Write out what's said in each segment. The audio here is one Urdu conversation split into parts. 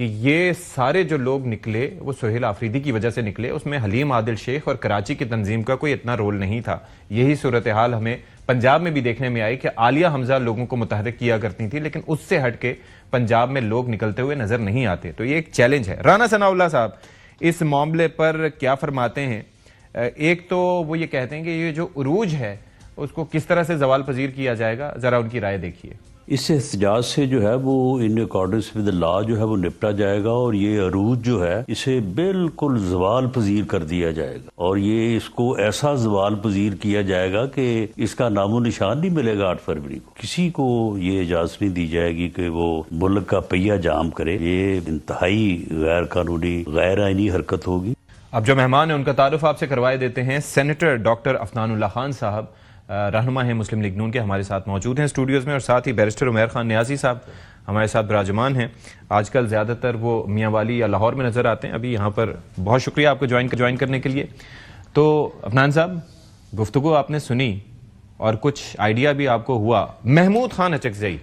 کہ یہ سارے جو لوگ نکلے وہ سہیل آفریدی کی وجہ سے نکلے، اس میں حلیم عادل شیخ اور کراچی کی تنظیم کا کوئی اتنا رول نہیں تھا. یہی صورتحال ہمیں پنجاب میں بھی دیکھنے میں آئی کہ عالیہ حمزہ لوگوں کو متحرک کیا کرتی تھی، لیکن اس سے ہٹ کے پنجاب میں لوگ نکلتے ہوئے نظر نہیں آتے. تو یہ ایک چیلنج ہے. رانا ثناء اللہ صاحب اس معاملے پر کیا فرماتے ہیں؟ ایک تو وہ یہ کہتے ہیں کہ یہ جو عروج ہے اس کو کس طرح سے زوال پذیر کیا جائے گا، ذرا ان کی رائے دیکھیے. اس احتجاج سے جو ہے وہ ان اکارڈنس ود لا جو ہے وہ نپٹا جائے گا، اور یہ عروج جو ہے اسے بالکل زوال پذیر کر دیا جائے گا، اور یہ اس کو ایسا زوال پذیر کیا جائے گا کہ اس کا نام و نشان نہیں ملے گا 8 فروری کو. کسی کو یہ اجازت نہیں دی جائے گی کہ وہ ملک کا پہیہ جام کرے. یہ انتہائی غیر قانونی غیر آئینی حرکت ہوگی. اب جو مہمان ہیں ان کا تعارف آپ سے کروائے دیتے ہیں. سینیٹر ڈاکٹر افنان اللہ خان صاحب رہنما ہیں مسلم لیگ نون کے، ہمارے ساتھ موجود ہیں اسٹوڈیوز میں، اور ساتھ ہی بیرسٹر عمیر خان نیازی صاحب ہمارے ساتھ براجمان ہیں. آج کل زیادہ تر وہ میاں والی یا لاہور میں نظر آتے ہیں ابھی یہاں پر. بہت شکریہ آپ کو جوائن کرنے کے لیے. تو افنان صاحب، گفتگو آپ نے سنی اور کچھ آئیڈیا بھی آپ کو ہوا. محمود خان اچکزئی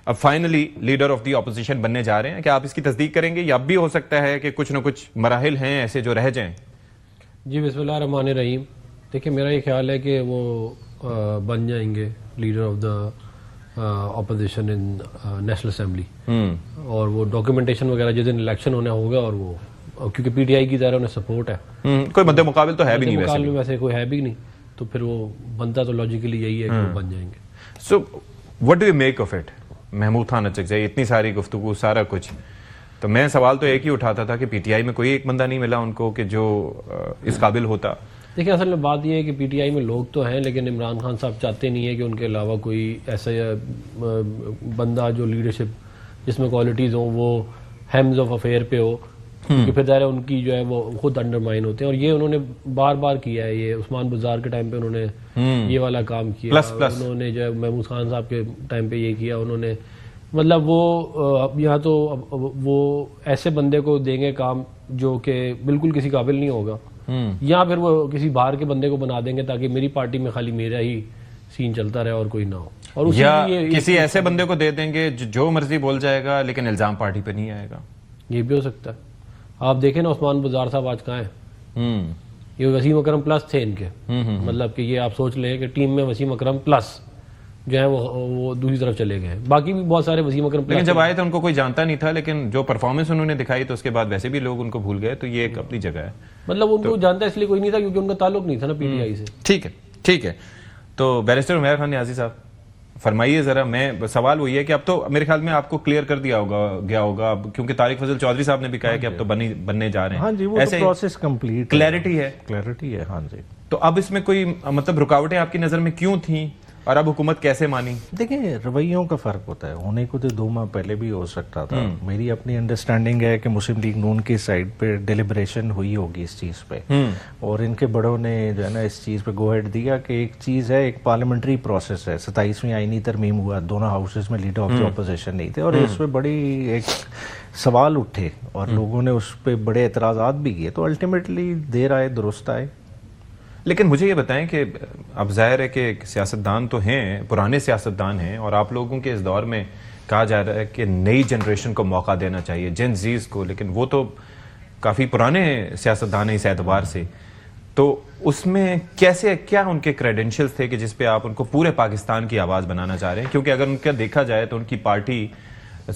اب finally leader of the opposition بننے جا رہے ہیں، کیا آپ اس کی تصدیق کریں گے یا اب بھی ہو سکتا ہے کہ کچھ نہ کچھ مراحل ہیں ایسے جو رہ جائیں؟ جی بسم اللہ الرحمن الرحیم. دیکھیں میرا یہ خیال ہے کہ وہ بن جائیں گے leader of the opposition in national assembly, اور وہ ڈاکیومنٹیشن وغیرہ جس دن الیکشن ہونا ہوگا، اور وہ کیونکہ پی ٹی آئی کی ظاہر انہیں سپورٹ ہے، کوئی مد مقابل تو ہے بھی نہیں، ویسے کوئی ہے بھی نہیں، تو پھر وہ بنتا تو لاجیکلی یہی ہے کہ وہ بن جائیں گے. So what do you make of it? Mahmood Khan Achakzai, اتنی ساری گفتگو، سارا کچھ، تو میں سوال تو ایک ہی اٹھاتا تھا کہ پی ٹی آئی میں کوئی ایک بندہ نہیں ملا ان کو کہ جو اس قابل ہوتا. دیکھیں اصل میں بات یہ ہے کہ پی ٹی آئی میں لوگ تو ہیں، لیکن عمران خان صاحب چاہتے نہیں ہیں کہ ان کے علاوہ کوئی ایسا بندہ جو لیڈرشپ جس میں کوالٹیز ہوں وہ ہیمز آف افیئر پہ ہو، کیونکہ پھر ظاہر ان کی جو ہے وہ خود انڈرمائن ہوتے ہیں. اور یہ انہوں نے بار بار کیا ہے، یہ عثمان بزار کے ٹائم پہ انہوں نے یہ والا کام کیا، انہوں نے جو ہے محمود خان صاحب کے ٹائم پہ یہ کیا. انہوں نے مطلب وہ یہاں تو وہ ایسے بندے کو دیں گے کام جو کہ بالکل کسی قابل نہیں ہوگا، یا پھر وہ کسی باہر کے بندے کو بنا دیں گے تاکہ میری پارٹی میں خالی میرا ہی سین چلتا رہے اور کوئی نہ ہو. اور یا کسی ایسے بندے کو دے دیں گے جو مرضی بول جائے گا لیکن الزام پارٹی پہ نہیں آئے گا. یہ بھی ہو سکتا ہے. آپ دیکھیں نا عثمان بزار صاحب آج کہاں ہیں؟ یہ وسیم اکرم پلس تھے ان کے، مطلب کہ یہ آپ سوچ لیں کہ ٹیم میں وسیم اکرم پلس جو ہے وہ دوسری طرف چلے گئے ہیں. باقی بھی بہت سارے وسیم اکرم، لیکن جب آئے تھے ان کو کوئی جانتا نہیں تھا، لیکن جو پرفارمنس انہوں نے دکھائی تو اس کے بعد ویسے بھی لوگ ان کو بھول گئے. تو یہ ایک اپنی جگہ ہے، مطلب ان کو جانتا اس لیے کوئی نہیں تھا کیونکہ ان کا تعلق نہیں تھا نا پی ٹی آئی سے. ٹھیک ہے. تو بیرسٹر عمیر خان نیازی صاحب فرمائیے ذرا. میں سوال وہی ہے کہ اب تو میرے خیال میں آپ کو کلیئر کر دیا گیا ہوگا، کیونکہ طارق فضل چودھری صاحب نے بھی کہا ہے کہ اب تو بننے جا رہے ہیں. ہاں جی، وہ پروسیس کمپلیٹ، کلیئرٹی ہے. ہاں جی. تو اب اس میں کوئی مطلب رکاوٹیں آپ کی نظر میں کیوں تھیں اور اب حکومت کیسے مانی؟ دیکھیں رویوں کا فرق ہوتا ہے، ہونے کو تو 2 ماہ پہلے بھی ہو سکتا تھا. میری اپنی انڈرسٹینڈنگ ہے کہ مسلم لیگ نون کی سائڈ پہ ڈیلیبریشن ہوئی ہوگی اس چیز پہ، اور ان کے بڑوں نے جو ہے نا اس چیز پہ گو ہیڈ دیا کہ ایک چیز ہے، ایک پارلیمنٹری پروسیس ہے. 27ویں آئینی ترمیم ہوا، دونوں ہاؤسز میں لیڈر آف دی اپوزیشن نہیں تھے، اور اس پہ بڑی ایک سوال اٹھے اور لوگوں نے اس پہ بڑے اعتراضات بھی کیے. تو الٹیمیٹلی دیر آئے درست آئے. لیکن مجھے یہ بتائیں کہ اب ظاہر ہے کہ سیاستدان تو ہیں، پرانے سیاستدان ہیں، اور آپ لوگوں کے اس دور میں کہا جا رہا ہے کہ نئی جنریشن کو موقع دینا چاہیے، جین زیز کو، لیکن وہ تو کافی پرانے سیاستدان ہیں اس اعتبار سے. تو اس میں کیسے، کیا ان کے کریڈینشیلز تھے کہ جس پہ آپ ان کو پورے پاکستان کی آواز بنانا چاہ رہے ہیں؟ کیونکہ اگر ان کا دیکھا جائے تو ان کی پارٹی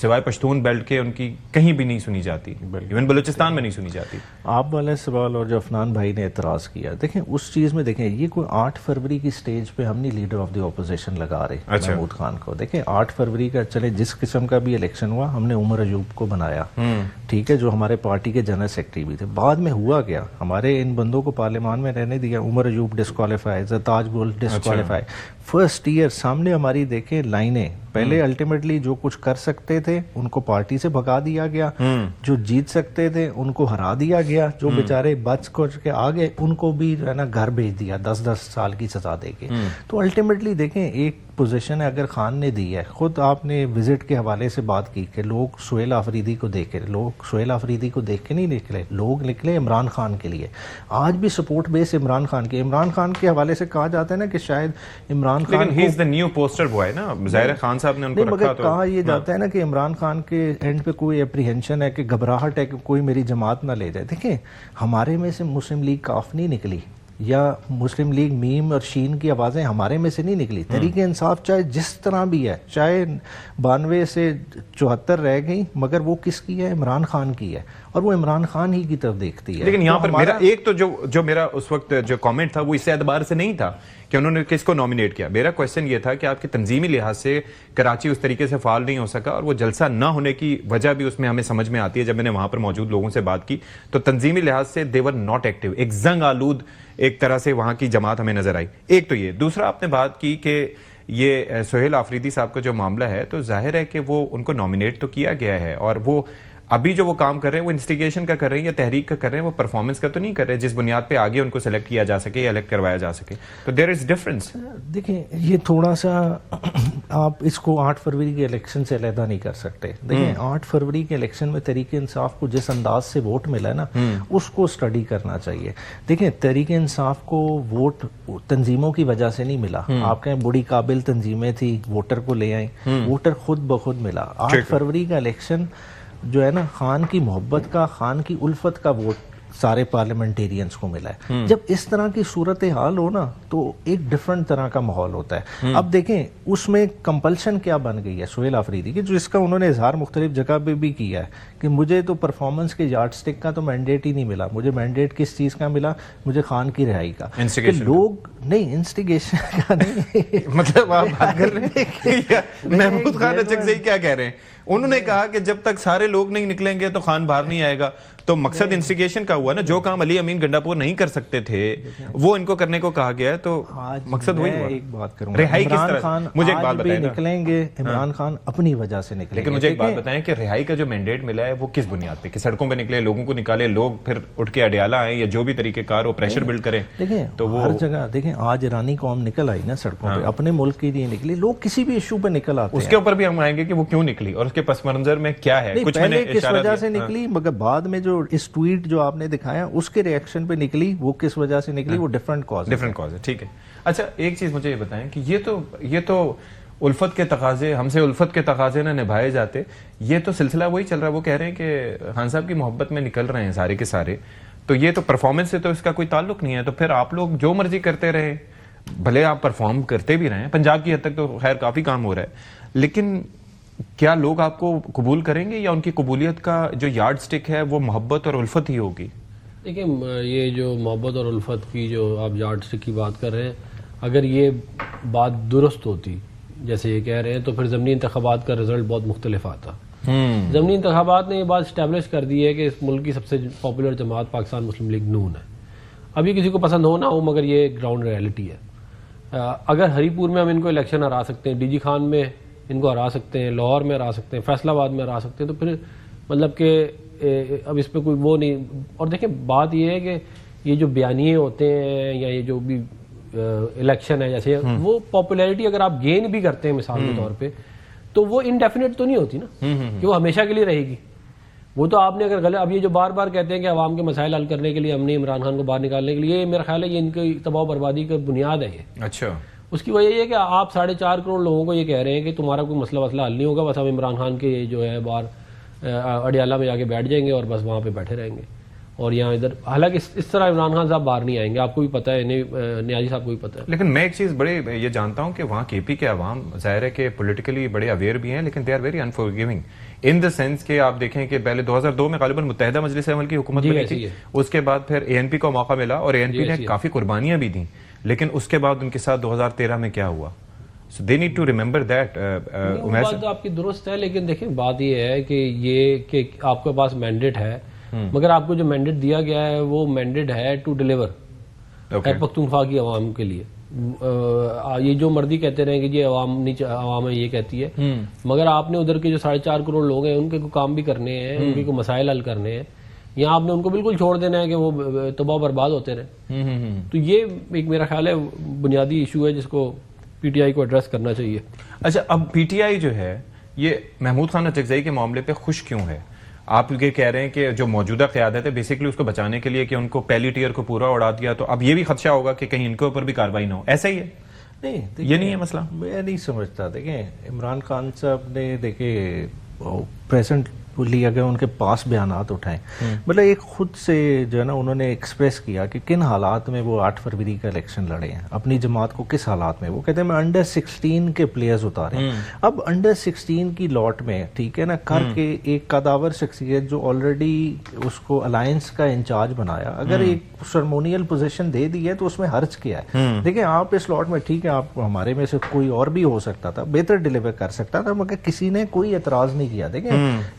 سوائے پشتون بیلٹ کے ان کی کہیں بھی نہیں سنی جاتی، ایون بلوچستان میں نہیں سنی جاتی. آپ والے سوال اور جو افنان بھائی نے اعتراض کیا، دیکھیں اس چیز میں دیکھیں یہ کوئی 8 فروری کی سٹیج پہ ہم نہیں لیڈر آف دی اپوزیشن لگا رہے محمود خان کو. دیکھیں 8 فروری کا چلے جس قسم کا بھی الیکشن ہوا، ہم نے عمر ایوب کو بنایا، ٹھیک ہے، جو ہمارے پارٹی کے جنرل سیکرٹری بھی تھے. بعد میں ہوا کیا، ہمارے ان بندوں کو پارلیمان میں رہنے دیا. عمر ایوب ڈسکوالیفائی، زرتاج گل ڈسکوالیفائی. فرسٹ ایئر سامنے ہماری دیکھیں لائنیں، پہلے الٹیمیٹلی جو کچھ کر سکتے تھے ان کو پارٹی سے بھگا دیا گیا، جو جیت سکتے تھے ان کو ہرا دیا گیا، جو بیچارے بچ کچھ کے آگے ان کو بھی جو ہے نا گھر بھیج دیا 10 سال کی سزا دے کے. تو الٹیمیٹلی دیکھیں ایک پوزیشن ہے اگر خان نے دی ہے. خود آپ نے وزٹ کے حوالے سے بات کی کہ لوگ سہیل آفریدی کو دیکھ کے، لوگ سہیل آفریدی کو دیکھ کے نہیں نکلے، لوگ نکلے عمران خان کے لیے. آج بھی سپورٹ بیس عمران خان کے حوالے سے کہا جاتا ہے نا کہ شاید عمران خان، لیکن ہی از دی نیو پوسٹر بوائے نا. ظاہر خان صاحب نے ان کو رکھا تو کہا یہ جاتا ہے نا کہ عمران خان کے اینڈ پہ کوئی اپریہنشن ہے کہ گھبراہٹ ہے کہ کوئی میری جماعت نہ لے جائے. دیکھیں ہمارے میں سے مسلم لیگ کاف نہیں نکلی یا مسلم لیگ میم اور شین کی آوازیں ہمارے میں سے نہیں نکلی. تحریک انصاف چاہے جس طرح بھی ہے, چاہے 92 سے 74 رہ گئی, مگر وہ کس کی ہے؟ عمران خان کی ہے, اور وہ عمران خان ہی کی طرف دیکھتی ہے. لیکن یہاں پر میرا ایک تو جو میرا اس وقت جو کامنٹ تھا وہ اس اعتبار سے نہیں تھا کہ انہوں نے کس کو نامینیٹ کیا. میرا کوشچن یہ تھا کہ آپ کے تنظیمی لحاظ سے کراچی اس طریقے سے فعال نہیں ہو سکا, اور وہ جلسہ نہ ہونے کی وجہ بھی اس میں ہمیں سمجھ میں آتی ہے. جب میں نے وہاں پر موجود لوگوں سے بات کی تو تنظیمی لحاظ سے they were not active, ایک زنگ آلود ایک طرح سے وہاں کی جماعت ہمیں نظر آئی. ایک تو یہ. دوسرا آپ نے بات کی کہ یہ سہیل آفریدی صاحب کا جو معاملہ ہے, تو ظاہر ہے کہ وہ ان کو نامینیٹ تو کیا گیا ہے, اور وہ ابھی جو وہ کام کر رہے ہیں وہ انسٹیگیشن کا کر رہے ہیں یا تحریک کا کر رہے ہیں, وہ پرفارمنس کا تو نہیں کر رہے جس بنیاد پہ آگے ان کو سلیکٹ کیا جا سکے یا الیکٹ کروایا جا سکے. تو دیر از ڈفرنس. دیکھیں یہ تھوڑا سا آپ اس کو 8 فروری کے الیکشن سے علیحدہ نہیں کر سکتے. دیکھیں 8 فروری کے الیکشن میں تحریک انصاف کو جس انداز سے ووٹ ملا ہے نا, اس کو اسٹڈی کرنا چاہیے. دیکھیں تحریک انصاف کو ووٹ تنظیموں کی وجہ سے نہیں ملا. آپ کہیں بڑی قابل تنظیمیں تھی, ووٹر کو لے آئیں, ووٹر خود بخود ملا. 8 فروری کا الیکشن جو ہے نا, خان کی محبت کا, خان کی الفت کا ووٹ سارے پارلیمنٹیرینز کو ملا ہے. جب اس طرح کی صورتحال ہو نا تو ایک ڈیفرنٹ طرح کا ماحول ہوتا ہے. اب دیکھیں اس میں کمپلشن کیا بن گئی ہے سہیل آفریدی کی, جو اس کا انہوں نے اظہار مختلف جگہ پہ بھی کیا ہے کہ مجھے تو پرفارمنس کے یارڈ سٹک کا تو مینڈیٹ ہی نہیں ملا. مجھے مینڈیٹ کس چیز کا ملا؟ مجھے خان کی رہائی کا. کہ لوگ نہیں, انسٹیگیشن کا نہیں. مطلب آپ بات کر رہے ہیں محمود خان اچکزئی کیا کہہ رہے ہیں؟ انہوں نے کہا کہ جب تک سارے لوگ نہیں نکلیں گے تو خان باہر نہیں آئے گا. تو مقصد انسٹیگیشن کا ہوا نا, جو کام علی امین گنڈاپور نہیں کر سکتے تھے وہ ان کو کرنے کو کہا گیا ہے. تو مقصد وہی ہوا. ایک بات کروں, رہائی کس طرح, خان مجھے ایک بات بتائیں, نکلیں گے عمران خان اپنی وجہ سے نکلیں گے. لیکن مجھے ایک بات بتائیں کہ رہائی کا جو مینڈیٹ ملا ہے وہ کس بنیاد پہ, کہ سڑکوں پہ نکلے, لوگوں کو نکالے, لوگ پھر اٹھ کے اڈیالہ آئیں یا جو بھی طریقہ کار ہو پریشر بلڈ کریں. دیکھیں تو وہ ہر جگہ دیکھیں آج ایرانی قوم نکل آئی نا سڑکوں پہ, اپنے ملک کے لیے نکلی. لوگ کسی بھی ایشو پہ نکل آتے ہیں. اس کے اوپر بھی ہم آئیں گے کہ وہ کیوں نکلی اور اس کے پس منظر میں کیا ہے. کچھ میں نے کس وجہ سے نکلی, مگر بعد میں جو اس ٹویٹ جو آپ نے دکھایا اس کے ریئیکشن پہ نکلی, وہ کس وجہ سے نکلی, وہ ڈیفرنٹ کاز ہے. ٹھیک ہے. اچھا ایک چیز مجھے یہ بتائیں کہ یہ تو الفت کے تقاضے, ہم سے الفت کے تقاضے نہ نبھائے جاتے. یہ تو سلسلہ وہی چل رہا ہے, وہ کہہ رہے ہیں کہ خان صاحب کی محبت میں نکل رہے ہیں سارے کے سارے. تو یہ تو پرفارمنس سے تو اس کا کوئی تعلق نہیں ہے. تو پھر آپ لوگ جو مرضی کرتے رہے, بھلے آپ پرفارم کرتے بھی رہے ہیں, پنجاب کی حد تک تو خیر کافی کام ہو رہا ہے, لیکن کیا لوگ آپ کو قبول کریں گے یا ان کی قبولیت کا جو یارڈ سٹک ہے وہ محبت اور الفت ہی ہوگی؟ دیکھیں یہ جو محبت اور الفت کی جو آپ یارڈ سٹک کی بات کر رہے ہیں, اگر یہ بات درست ہوتی جیسے یہ کہہ رہے ہیں, تو پھر ضمنی انتخابات کا رزلٹ بہت مختلف آتا. ضمنی انتخابات نے یہ بات اسٹیبلش کر دی ہے کہ اس ملک کی سب سے پاپولر جماعت پاکستان مسلم لیگ نون ہے. اب یہ کسی کو پسند ہو نہ ہو, مگر یہ گراؤنڈ ریئلٹی ہے. اگر ہری پور میں ہم ان کو الیکشن ہرا سکتے ہیں, ڈی جی خان میں ان کو ہرا سکتے ہیں, لاہور میں ہرا سکتے ہیں, فیصل آباد میں ہرا سکتے ہیں, تو پھر مطلب کہ اب اس پہ کوئی وہ نہیں. اور دیکھیں بات یہ ہے کہ یہ جو بیانیے ہوتے ہیں یا یہ جو بھی الیکشن ہے جیسے, وہ پاپولیرٹی اگر آپ گین بھی کرتے ہیں مثال کے طور پہ, تو وہ انڈیفینٹ تو نہیں ہوتی نا کہ وہ ہمیشہ کے لیے رہے گی. وہ تو آپ نے اگر غلط, اب یہ جو بار بار کہتے ہیں کہ عوام کے مسائل حل کرنے کے لیے ہم نے عمران خان کو باہر نکالنے کے لیے, میرا خیال ہے یہ ان کی تباہ و بربادی کا بنیاد ہے یہ. اچھا, اس کی وجہ یہ ہے کہ آپ 4.5 کروڑ لوگوں کو یہ کہہ رہے ہیں کہ تمہارا کوئی مسئلہ حل نہیں ہوگا, بس ہم عمران خان کے جو ہے باہر اڈیالہ میں جا کے بیٹھ جائیں گے اور بس وہاں پہ بیٹھے رہیں گے. اور یہاں ادھر, حالانکہ اس طرح عمران خان صاحب باہر نہیں آئیں گے, آپ کو بھی پتہ ہے, نیازی صاحب کو بھی پتہ ہے. لیکن میں ایک چیز بڑے یہ جانتا ہوں کہ وہاں کے پی کے عوام ظاہر ہے کہ پولیٹیکلی بڑے اویئر بھی ہیں, لیکن they are very unforgiving in the sense کہ آپ دیکھیں کہ پہلے 2002 میں غالباً متحدہ مجلس عمل کی حکومت بنی تھی, اس کے بعد پھر اے این پی کو موقع ملا اور اے این پی نے کافی قربانیاں بھی دیں, لیکن اس کے بعد ان کے ساتھ 2013 میں کیا ہوا. So they need to remember that. بات آپ کی درست ہے, لیکن دیکھیں بات یہ ہے کہ یہ کہ آپ کے پاس مینڈیٹ ہے, مگر آپ کو جو مینڈیٹ دیا گیا ہے وہ مینڈیٹ ہے ٹو ڈیلیور خیبر پختونخوا کی عوام کے لیے. یہ جو مرضی کہتے رہے کہ یہ عوام ہے یہ کہتی ہے, مگر آپ نے ادھر کے جو 4.5 کروڑ لوگ ہیں ان کے کوئی کام بھی کرنے ہیں, ان کے کوئی مسائل حل کرنے ہیں, یہاں آپ نے ان کو بالکل چھوڑ دینا ہے کہ وہ تباہ برباد ہوتے رہے. تو یہ ایک میرا خیال ہے بنیادی ایشو ہے جس کو پی ٹی آئی کو ایڈریس کرنا چاہیے. اچھا, اب پی ٹی آئی جو ہے یہ محمود خان اچکزئی کے معاملے پہ خوش کیوں ہے؟ آپ یہ کہہ رہے ہیں کہ جو موجودہ قیادت ہے بیسیکلی اس کو بچانے کے لیے کہ ان کو پہلی ٹیئر کو پورا اڑا دیا, تو اب یہ بھی خدشہ ہوگا کہ کہیں ان کے اوپر بھی کارروائی نہ ہو, ایسا ہی ہے؟ نہیں یہ نہیں ہے مسئلہ. میں نہیں سمجھتا. دیکھیں عمران خان صاحب نے دیکھیں پریزنٹ لی اگر ان کے پاس بیانات اٹھائیں, مطلب ایک خود سے جو ہے نا انہوں نے ایکسپریس کیا کہ کن حالات میں وہ 8 فروری کا الیکشن لڑے ہیں, اپنی جماعت کو کس حالات میں. وہ کہتے ہیں میں انڈر 16 کے پلیئرز اتارے. اب انڈر 16 کی لاٹ میں ٹھیک ہے نا کر کے ایک قداور شخصیت جو آلریڈی اس کو الائنس کا انچارج بنایا, اگر ایک سرمونیل پوزیشن دے دی ہے تو اس میں حرج کیا ہے. دیکھیں آپ اس لاٹ میں ٹھیک ہے آپ ہمارے میں سے کوئی اور بھی ہو سکتا تھا, بہتر ڈیلیور کر سکتا تھا, مگر کسی نے کوئی اعتراض نہیں کیا. دیکھیں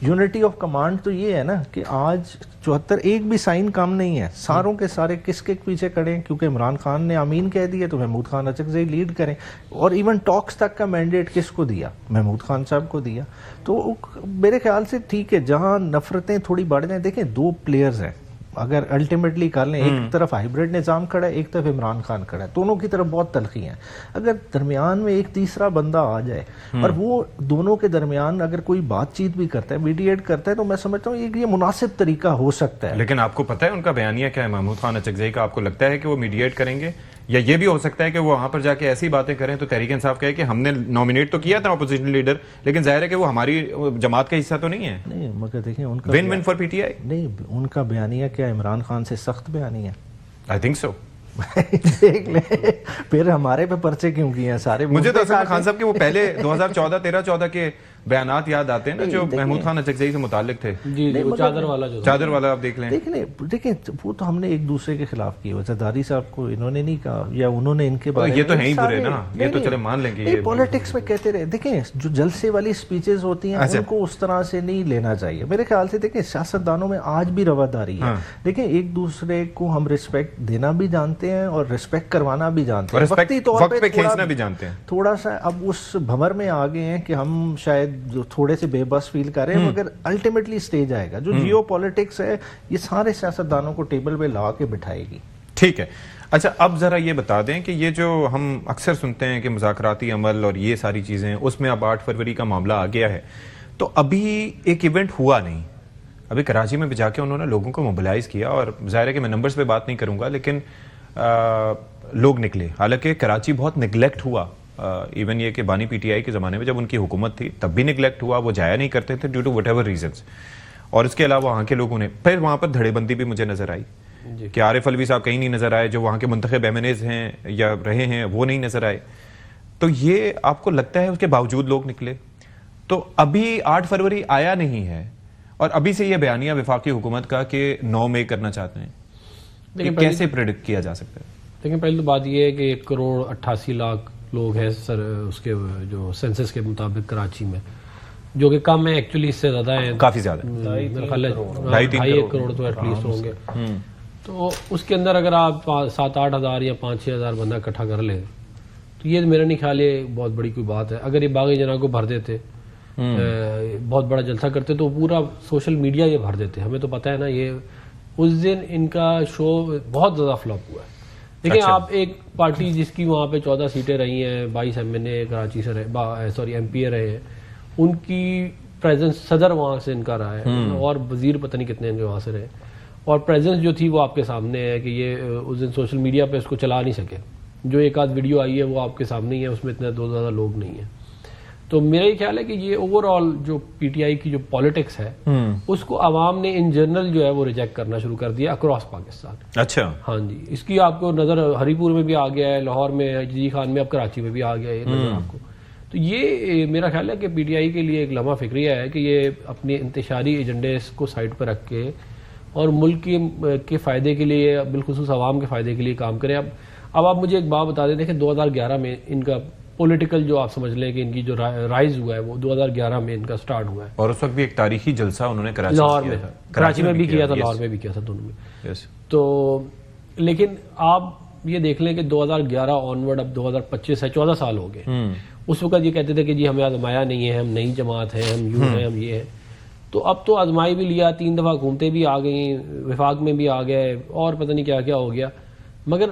یونٹی آف کمانڈ تو یہ ہے نا کہ آج 74 ایک بھی سائن کم نہیں ہے, ساروں کے سارے کس کے پیچھے کھڑے ہیں کیونکہ عمران خان نے آمین کہہ دیا تو محمود خان اچکزئی لیڈ کریں. اور ایون ٹاکس تک کا مینڈیٹ کس کو دیا, محمود خان صاحب کو دیا. تو میرے خیال سے ٹھیک ہے جہاں نفرتیں تھوڑی بڑھ جائیں. دیکھیں 2 پلیئرز ہیں, اگر الٹیمیٹلی کر لیں ایک طرف ہائیبریڈ نظام کھڑا ہے ایک طرف عمران خان کھڑا ہے, دونوں کی طرف بہت تلخی ہیں. اگر درمیان میں ایک تیسرا بندہ آ جائے اور وہ دونوں کے درمیان اگر کوئی بات چیت بھی کرتا ہے میڈیٹ کرتا ہے تو میں سمجھتا ہوں یہ مناسب طریقہ ہو سکتا ہے. لیکن آپ کو پتہ ہے ان کا بیانیہ کیا ہے محمود خان اچکزئی کا؟ آپ کو لگتا ہے کہ وہ میڈیٹ کریں گے یا یہ بھی ہو سکتا ہے کہ وہ وہاں پر جا کے ایسی باتیں کریں تو تحریک انصاف کہے کہ ہم نے نامینیٹ تو کیا تھا اپوزیشن لیڈر لیکن ظاہر ہے کہ وہ ہماری جماعت کا حصہ تو نہیں ہے. نہیں مگر دیکھیں ان کا one one for P T I. نہیں ان کا بیانیہ کیا عمران خان سے سخت بیانیہ ہے. I think so. دیکھ لیں پھر ہمارے پہ پرچے کیوں کیے ہیں سارے. مجھے تو اصل میں خان صاحب کے وہ پہلے 2014-13-14 کے بیانات یاد آتے ہیں نا جو محمود خان اچکزئی سے متعلق تھے. جی وہ چادر والا آپ دیکھ لیں. دیکھیں وہ تو ہم نے ایک دوسرے کے خلاف کیے. زرداری صاحب کو انہوں نے نہیں کہا یا انہوں نے ان کے بارے میں, یہ تو ہیں ہی برے نا, یہ تو چلے مان لیں گے. یہ پولیٹکس میں کہتے رہے. دیکھیں جو جلسے والی سپیچز ہوتی ہیں ان کو اس طرح سے نہیں لینا چاہیے میرے خیال سے. دیکھیں سیاستدانوں میں آج بھی رواداری ہے. دیکھیں ایک دوسرے کو ہم رسپیکٹ دینا بھی جانتے ہیں اور رسپیکٹ کروانا بھی جانتے ہیں, وقتی طور پہ کھینچنا بھی جانتے ہیں. تھوڑا سا اب اس بھمر میں آ گئے ہیں کہ ہم شاید تھوڑے سے بے بس فیل کر رہے ہیں, مگر الٹیمیٹلی سٹیج آئے گا جو جیو پولیٹکس ہے یہ سارے سیاستدانوں کو ٹیبل پہ لا کے بٹھائے گی. ٹھیک ہے. اچھا اب ذرا یہ بتا دیں کہ یہ جو ہم اکثر سنتے ہیں کہ مذاکراتی عمل اور یہ ساری چیزیں اس میں اب 8 فروری کا معاملہ آ گیا ہے تو ابھی ایک ایونٹ ہوا نہیں. ابھی کراچی میں بھی جا کے انہوں نے لوگوں کو موبلائز کیا اور ظاہر ہے کہ میں نمبرز پہ بات نہیں کروں گا لیکن لوگ نکلے. حالانکہ کراچی بہت نگلیکٹ ہوا, ایون یہ کہ بانی پی ٹی آئی کے زمانے میں جب ان کی حکومت تھی تب بھی نگلیکٹ ہوا, وہ جایا نہیں کرتے تھے due to whatever reasons. اور اس کے علاوہ وہاں کے لوگوں نے پھر وہاں پر دھڑے بندی بھی مجھے نظر آئی کہ عارف الوی صاحب کہیں نہیں نظر آئے, جو وہاں کے منتخب ایم این ایز ہیں یا رہے ہیں وہ نہیں نظر آئے. تو یہ آپ کو لگتا ہے اس کے باوجود لوگ نکلے. تو ابھی 8 فروری آیا نہیں ہے اور ابھی سے یہ بیانیہ وفاقی حکومت کا کہ 9 مئی کرنا چاہتے ہیں, یہ کیسے پریڈکٹ کیا جا سکتا ہے؟ لیکن پہلی تو بات یہ ہے کہ 1,88,00,000 لوگ ہیں سر اس کے جو سینسس کے مطابق کراچی میں, جو کہ کم ہے ایکچولی, اس سے زیادہ ہیں, کافی زیادہ, 2.5 کروڑ تو ایٹ لیسٹ ہوں گے. تو اس کے اندر اگر آپ 7-8 ہزار یا 5-6 ہزار بندہ اکٹھا کر لیں تو یہ میرا نہیں خیال ہے بہت بڑی کوئی بات ہے. اگر یہ باغی جناح کو بھر دیتے, بہت بڑا جلسہ کرتے تو پورا سوشل میڈیا یہ بھر دیتے. ہمیں تو پتہ ہے نا یہ اس دن ان کا شو بہت زیادہ فلاپ ہوا ہے. دیکھیں آپ ایک پارٹی جس کی وہاں پہ 14 سیٹیں رہی ہیں, 22 ایم این اے کراچی سے رہے, ایم پی اے رہے ہیں, ان کی پریزنس صدر وہاں سے ان کا رہا ہے اور وزیر پتہ نہیں کتنے ان کے وہاں سے رہے, اور پریزنس جو تھی وہ آپ کے سامنے ہے کہ یہ اس دن سوشل میڈیا پہ اس کو چلا نہیں سکے. جو ایک آدھ ویڈیو آئی ہے وہ آپ کے سامنے ہی ہے, اس میں اتنے زیادہ لوگ نہیں ہیں. تو میرا یہ خیال ہے کہ یہ اوور آل جو پی ٹی آئی کی جو پالیٹکس ہے اس کو عوام نے ان جنرل جو ہے وہ ریجیکٹ کرنا شروع کر دیا اکراس پاکستان. اچھا ہاں جی, اس کی آپ کو نظر ہری پور میں بھی آ گیا ہے, لاہور میں جی خان میں, اب کراچی میں بھی آ گیا ہے نظر آپ کو. تو یہ میرا خیال ہے کہ پی ٹی آئی کے لیے ایک لمحہ فکریہ ہے کہ یہ اپنے انتشاری ایجنڈے کو سائڈ پر رکھ کے اور ملک کے فائدے کے لیے, بالخصوص عوام کے فائدے کے لیے کام کریں. اب آپ مجھے ایک بات بتا دیں, دیکھیں 2011 میں ان کا پولیٹیکل جو آپ سمجھ لیں کہ ان کی جو رائز ہوا ہے وہ 2011 میں ان کا سٹارٹ ہوا ہے, اور اس وقت بھی ایک تاریخی جلسہ انہوں نے لاہور میں, کراچی میں بھی کیا تھا, لاہور میں بھی کیا تھا, دونوں میں. تو لیکن آپ یہ دیکھ لیں کہ 2011 آنورڈ اب 2025 ہے, 14 سال ہو گئے. اس وقت یہ کہتے تھے کہ جی ہمیں آزمایا نہیں ہے, ہم نئی جماعت ہیں, ہم یوں ہیں, ہم یہ ہیں. تو اب تو آزمائی بھی لیا, 3 دفعہ حکومتیں بھی آ گئیں, وفاق میں بھی آ گئے, اور پتہ نہیں کیا کیا ہو گیا. مگر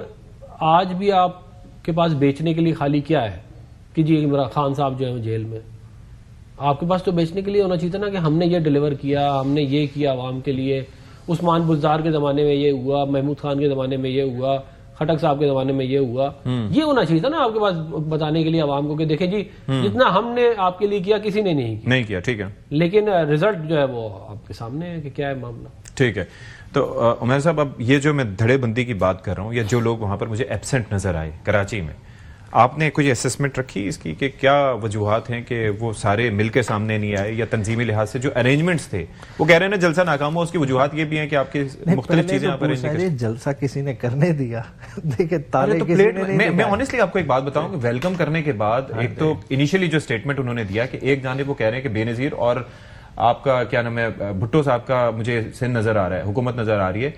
آج بھی آپ کے پاس بیچنے کے لیے خالی کیا ہے کہ جی عمران خان صاحب جو ہے وہ جیل میں. آپ کے پاس تو بیچنے کے لیے ہونا چاہیے تھا نا کہ ہم نے یہ ڈیلیور کیا, ہم نے یہ کیا عوام کے لیے. عثمان بزدار کے زمانے میں یہ ہوا, محمود خان کے زمانے میں یہ ہوا, خٹک صاحب کے زمانے میں یہ ہوا. یہ ہونا چاہیے تھا نا آپ کے پاس بتانے کے لیے عوام کو کہ دیکھیں جی جتنا ہم نے آپ کے لیے کیا کسی نے نہیں کیا. ٹھیک ہے, لیکن رزلٹ جو ہے وہ آپ کے سامنے ہے کہ کیا ہے معاملہ. ٹھیک ہے. تو عمیر صاحب, اب یہ جو میں دھڑے بندی کی بات کر رہا ہوں, یا جو لوگ وہاں پر مجھے ایبسینٹ نظر آئے کراچی میں, آپ نے کوئی اسسمنٹ رکھی اس کی کہ کیا وجوہات ہیں کہ وہ سارے مل کے سامنے نہیں آئے, یا تنظیمی لحاظ سے جو ارینجمنٹس تھے وہ کہہ رہے ہیں نا جلسہ ناکام ہو, اس کی وجوہات یہ بھی ہیں کہ آپ کی مختلف چیزیں آپ ارینج نہیں کر. جلسہ کسی نے کرنے دیا, دیکھیں تالے میں آنیسٹلی آپ کو ایک بات بتاؤں کہ ویلکم کرنے کے بعد ایک تو انیشلی جو اسٹیٹمنٹ انہوں نے دیا کہ ایک جانب وہ کہہ رہے ہیں کہ بے نظیر اور آپ کا کیا نام ہے بھٹو صاحب کا مجھے سن نظر آ رہا ہے, حکومت نظر آ رہی ہے,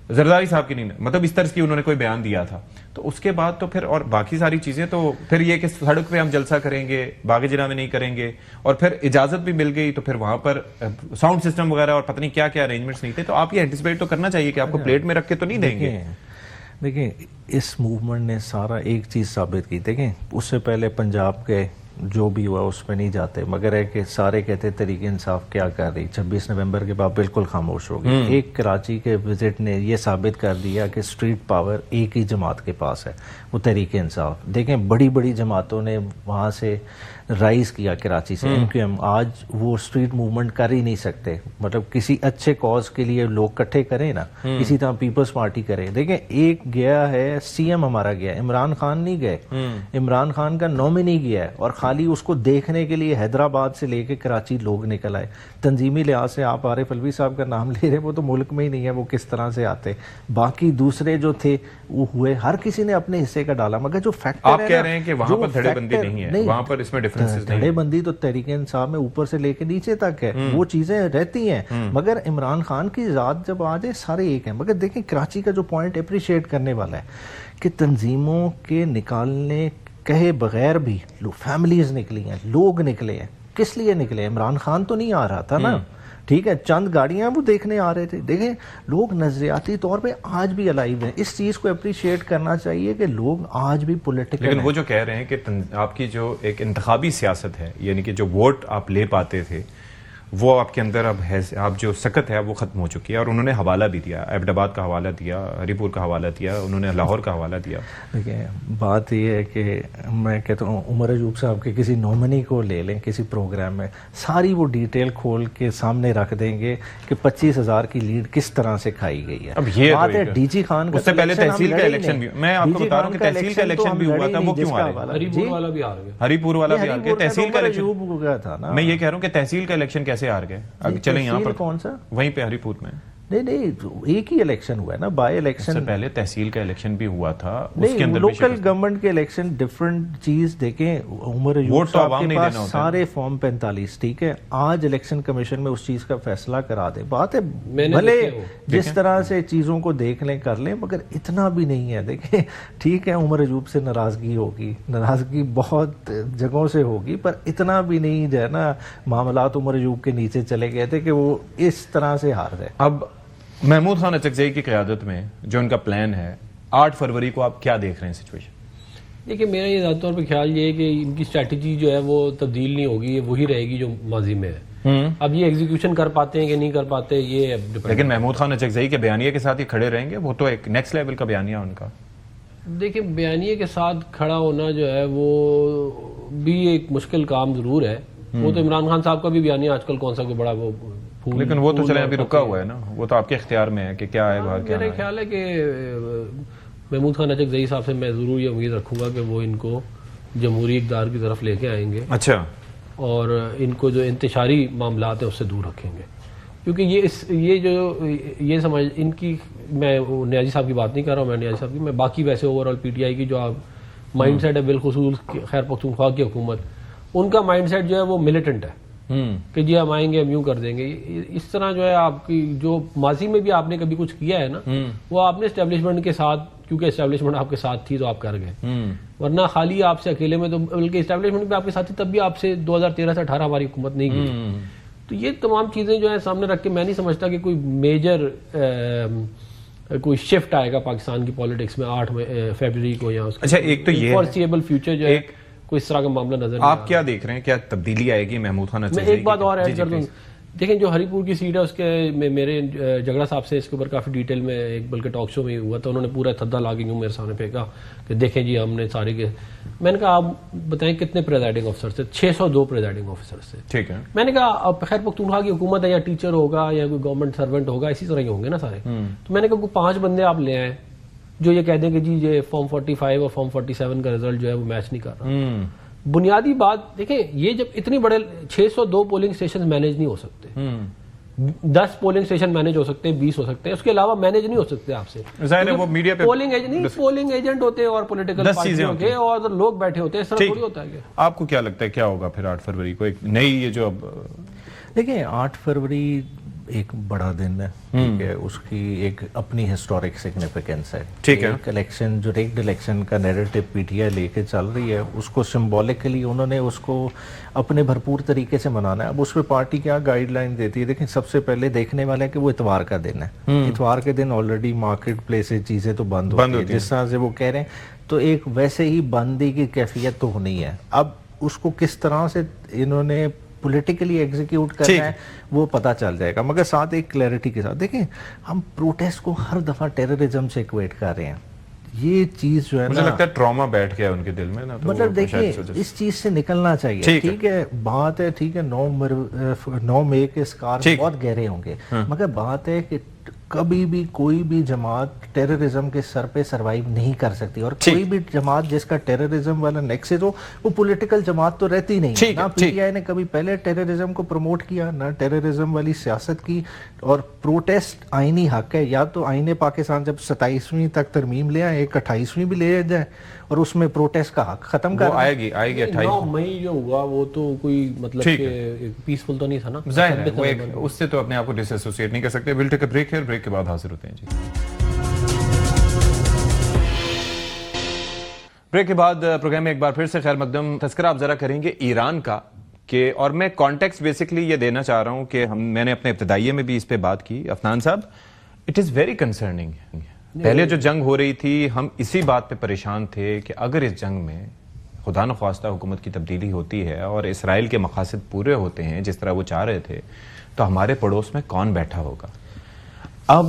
زرداری صاحب کی نہیں, مطلب اس طرح کی انہوں نے کوئی بیان دیا تھا. تو اس کے بعد تو پھر اور باقی ساری چیزیں تو پھر یہ کہ سڑک پہ ہم جلسہ کریں گے, باغ جناح میں نہیں کریں گے, اور پھر اجازت بھی مل گئی تو پھر وہاں پر ساؤنڈ سسٹم وغیرہ اور پتہ نہیں کیا کیا ارینجمنٹس نہیں تھے. تو آپ یہ اینٹیسپیٹ تو کرنا چاہیے کہ آپ کو پلیٹ میں رکھ کے تو نہیں دیں گے. دیکھیں اس موومنٹ نے سارا ایک چیز ثابت کی. دیکھیں اس سے پہلے پنجاب کے جو بھی ہوا اس پہ نہیں جاتے, مگر ہے کہ سارے کہتے تحریک انصاف کیا کر رہی, 26 نومبر کے بعد بالکل خاموش ہو گئی. ایک کراچی کے وزٹ نے یہ ثابت کر دیا کہ اسٹریٹ پاور ایک ہی جماعت کے پاس ہے, وہ تحریک انصاف. دیکھیں بڑی بڑی جماعتوں نے وہاں سے رائز کیا کراچی سے, MQM آج وہ اسٹریٹ موومنٹ کر ہی نہیں سکتے. مطلب کسی اچھے کاز کے لیے لوگ کٹھے کریں نا, اسی طرح پیپلز پارٹی کرے. دیکھیں ایک گیا ہے CM ہمارا گیا, عمران خان نہیں گئے, عمران خان کا نومنی گیا ہے, اور خالی اس کو دیکھنے کے لیے حیدرآباد سے لے کے کراچی لوگ نکل آئے. تنظیمی لحاظ سے آپ عارف الوی صاحب کا نام لے رہے, وہ تو ملک میں ہی نہیں ہے, وہ کس طرح سے آتے. باقی دوسرے جو تھے وہ ہوئے, ہر کسی نے اپنے حصے کا ڈالا. مگر جو فیکٹر آپ کہہ رہے ہیں کہ وہاں پر دھڑے بندی نہیں ہے, وہاں پر اس میں دھڑے بندی تو تحریک انصاف میں اوپر سے لے کے نیچے تک ہے, وہ چیزیں رہتی ہیں. مگر عمران خان کی ذات جب آ جائے سارے ایک ہیں. مگر دیکھیں کراچی کا جو پوائنٹ اپریشیٹ کرنے والا ہے کہ تنظیموں کے نکالنے کہے بغیر بھی فیملیز نکلی ہیں, لوگ نکلے ہیں. کس لیے نکلے؟ عمران خان تو نہیں آ رہا تھا نا, ٹھیک ہے, چند گاڑیاں وہ دیکھنے آ رہے تھے. دیکھیں لوگ نظریاتی طور پہ آج بھی الائیو ہیں. اس چیز کو اپریشیٹ کرنا چاہیے کہ لوگ آج بھی پولیٹیکل ہیں. لیکن وہ جو کہہ رہے ہیں کہ آپ کی جو ایک انتخابی سیاست ہے, یعنی کہ جو ووٹ آپ لے پاتے تھے, وہ آپ کے اندر اب ہے, آپ جو سکت ہے وہ ختم ہو چکی ہے. اور انہوں نے حوالہ بھی دیا, ایبٹ آباد کا حوالہ دیا, ہری پور کا حوالہ دیا, انہوں نے لاہور کا حوالہ دیا. دیکھیں بات یہ ہے کہ میں کہتا ہوں عمر ایوب صاحب کے کسی نومنی کو لے لیں کسی پروگرام میں, ساری وہ ڈیٹیل کھول کے سامنے رکھ دیں گے کہ 25,000 کی لیڈ کس طرح سے کھائی گئی ہے. اب یہ بات ہے ڈی جی خان کا, اس سے پہلے تحصیل کا الیکشن بھی, میں آپ کو بتا رہا ہوں کہ تحصیل کا الیکشن بھی ہوا تھا, وہ کیوں آ رہے؟ ہری پور والا بھی ہار گیا, ہری پور والا بھی ہار گیا. تحصیل کا الیکشن ہو گیا تھا نا, میں یہ کہہ رہا ہوں کہ تحصیل کا الیکشن کیسے ہار گئے؟ چلیں یہاں پر کون سا, وہیں پہ ہری پور میں نہیں ایک ہی الیکشن ہوا ہے نا, بائی الیکشن سے پہلے تحصیل کا الیکشن بھی ہوا تھا, اس کے نہیں اندر لوکل گورنمنٹ کے الیکشن ڈفرنٹ چیز. دیکھیں عمر ایوب صاحب کے پاس سارے فارم 45, ٹھیک ہے, آج الیکشن کمیشن میں اس چیز کا فیصلہ کرا دے. بات ہے بھلے جس طرح سے چیزوں کو دیکھ لیں کر لیں, مگر اتنا بھی نہیں ہے. دیکھیں ٹھیک ہے عمر ایوب سے ناراضگی ہوگی, ناراضگی بہت جگہوں سے ہوگی, پر اتنا بھی نہیں جو ہے نا معاملات عمر ایوب کے نیچے چلے گئے تھے کہ وہ اس طرح سے ہار گئے. اب محمود خان اچکزئی کی قیادت میں جو ان کا پلان ہے 8 فروری کو, آپ کیا دیکھ رہے ہیں سچویشن؟ دیکھیں میرا یہ ذاتی طور پہ خیال یہ ہے کہ ان کی اسٹریٹجی جو ہے وہ تبدیل نہیں ہوگی, یہ وہی رہے گی جو ماضی میں ہے. اب یہ ایگزیکیوشن کر پاتے ہیں کہ نہیں کر پاتے یہ, لیکن محمود خان اچکزئی کے بیانیے کے ساتھ یہ کھڑے رہیں گے, وہ تو ایک نیکسٹ لیول کا بیانیہ ان کا. دیکھیں بیانیے کے ساتھ کھڑا ہونا جو ہے وہ بھی ایک مشکل کام ضرور ہے. وہ تو عمران خان صاحب کا بھی بیانیہ آج کل کون سا کوئی بڑا وہ, لیکن وہ تو چلیں ابھی رکا ہوا ہے نا, وہ تو آپ کے اختیار میں ہے کہ کیا ہے باہر کیا. میرا خیال ہے کہ محمود خان اچکزئی صاحب سے میں ضرور یہ امید رکھوں گا کہ وہ ان کو جمہوری اقدار کی طرف لے کے آئیں گے. اچھا, اور ان کو جو انتشاری معاملات ہیں اس سے دور رکھیں گے, کیونکہ یہ سمجھ ان کی, میں نیازی صاحب کی بات نہیں کر رہا ہوں, میں نیازی صاحب کی, میں باقی ویسے اوور آل PTI کی جو آپ مائنڈ سیٹ ہے بالخصوص خیر پختونخوا کی حکومت, ان کا مائنڈ سیٹ جو ہے وہ ملیٹنٹ ہے کہ جی ہم آئیں گے ہم یوں کر دیں گے. اس طرح جو ہے آپ کی جو ماضی میں بھی آپ نے کبھی کچھ کیا ہے نا, وہ آپ نے اسٹیبلشمنٹ کے ساتھ, کیونکہ اسٹیبلشمنٹ آپ کے ساتھ تھی تو آپ کر گئے, ورنہ خالی آپ سے اکیلے میں تو, بلکہ اسٹیبلشمنٹ بھی آپ کے ساتھ تھی تب بھی آپ سے 2013 سے 18 ہماری حکومت نہیں کی. تو یہ تمام چیزیں جو ہیں سامنے رکھ کے میں نہیں سمجھتا کہ کوئی میجر کوئی شفٹ آئے گا پاکستان کی پالیٹکس میں 8 فیبرری کو, یا اچھا ایک تو یہ فورسیبل فیوچر جو ہے کوئی اس طرح کا معاملہ نظر نہیں. آپ کیا دیکھ رہے ہیں, کیا تبدیلی آئے گی محمود خان اچکزئی؟ میں ایک بات اور ایڈ کر دوں, دیکھیں جو ہری پور کی سیٹ ہے اس کے میرے جگڑا صاحب سے اس کے اوپر کافی ڈیٹیل میں ایک بلکہ ٹاک شو میں ہوا تھا, انہوں نے پورا تھدا لا کے یوں میرے سامنے پھینکا کہ دیکھیں جی ہم نے سارے کے, میں نے کہا آپ بتائیں کتنے پریزائڈنگ آفیسر تھے؟ 602 پریزائڈنگ آفیسر تھے. ٹھیک ہے. میں نے کہا اب خیر پختونخوا کی حکومت ہے, یا ٹیچر ہوگا یا کوئی گورنمنٹ سرونٹ ہوگا, اسی طرح ہی ہوں گے نا سارے. تو میں نے کہا 5 بندے آپ لے آئیں جو یہ کہہ دیں کہ جی یہ فارم 45 اور فارم 47 کا رزلٹ جو ہے وہ میچ نہیں کر رہا. بنیادی بات دیکھیں, یہ جب اتنی بڑے 602 پولنگ اسٹیشن مینیج نہیں ہو سکتے, 10 پولنگ اسٹیشن مینیج ہو سکتے ہیں, 20 ہو سکتے ہیں, اس کے علاوہ مینیج نہیں ہو سکتے آپ سے. ظاہر ہے وہ میڈیا پہ پولنگ ایجنٹ ہوتے ہیں اور پولیٹیکل پارٹیوں کے اور لوگ بیٹھے ہوتے ہیں, اس طرح تھوڑی ہوتا ہے. آپ کو کیا لگتا ہے کیا ہوگا پھر 8 فروری کو ایک نئی یہ جو اب دیکھیں 8 فروری ایک بڑا دن ہے, ٹھیک ہے, اس کی ایک اپنی ہسٹورک سگنیفیکینس ہے. ٹھیک ہے. ایک الیکشن جو ریگڈ الیکشن کا نیریٹو پی ٹی آئی لے کے چل رہی ہے, اس کو سمبولکلی انہوں نے اس کو اپنے بھرپور طریقے سے منانا ہے. اب اس پہ پارٹی کیا گائیڈ لائن دیتی ہے؟ دیکھیں سب سے پہلے دیکھنے والے ہیں کہ وہ اتوار کا دن ہے. اتوار کے دن آلریڈی مارکیٹ پلیس چیزیں تو بند ہوتی ہیں, جس طرح سے وہ کہہ رہے ہیں, تو ایک ویسے ہی بندی کی کیفیت تو ہونی ہے. اب اس کو کس طرح سے انہوں نے پولیٹیکلی ایگزیکیوٹ کرنا ہے وہ پتہ چل جائے گا, مگر ساتھ ایک کلیئرٹی کے ساتھ. دیکھیں ہم پروٹیسٹ کو ہر دفعہ ٹیررزم سے ایکویٹ کر رہے ہیں, یہ چیز جو ہے مجھے لگتا ہے ٹراما بیٹھ گیا ان کے دل میں نا, مطلب دیکھیے اس چیز سے نکلنا چاہیے. ٹھیک ہے بات ہے, ٹھیک ہے 9 مئی کے اسکار بہت گہرے ہوں گے, مگر بات ہے کہ کبھی بھی کوئی بھی جماعت ٹیررزم کے سر پہ سروائیو نہیں کر سکتی, اور کوئی بھی جماعت جس کا ٹیررزم والا نیکسس ہو وہ پولیٹیکل جماعت تو رہتی نہیں. نہ پی ٹی آئی نے کبھی پہلے ٹیررزم کو پروموٹ کیا, نہ ٹیررزم والی سیاست کی. اور پروٹیسٹ آئینی حق ہے, یا تو آئین پاکستان جب 27ویں تک ترمیم لے آئے, ایک 28ویں بھی لے جائے اور اس میں پروٹیسٹ کا حق ختم کر آئے گی 9 مئی جو ہوا وہ تو کوئی مطلب کہ پیسفل تو نہیں تھا نا. ظاہر ہے وہ ایک اس سے تو اپنے آپ کو ڈس ایسوسیٹ نہیں کر سکتے. ویل ٹیک اے بریک ہے, بریک کے بعد حاضر ہوتے ہیں. جی بریک کے بعد پروگرام میں ایک بار پھر سے خیر مقدم. تذکرہ آپ ذرا کریں گے ایران کا, کہ اور میں کانٹیکسٹ بیسکلی یہ دینا چاہ رہا ہوں کہ میں نے اپنے ابتدائیے میں بھی اس پہ بات کی. عفنان صاحب, اٹ از ویری کنسرننگ. پہلے جو جنگ ہو رہی تھی ہم اسی بات پہ پریشان تھے کہ اگر اس جنگ میں خدا نخواستہ حکومت کی تبدیلی ہوتی ہے اور اسرائیل کے مقاصد پورے ہوتے ہیں جس طرح وہ چاہ رہے تھے, تو ہمارے پڑوس میں کون بیٹھا ہوگا. اب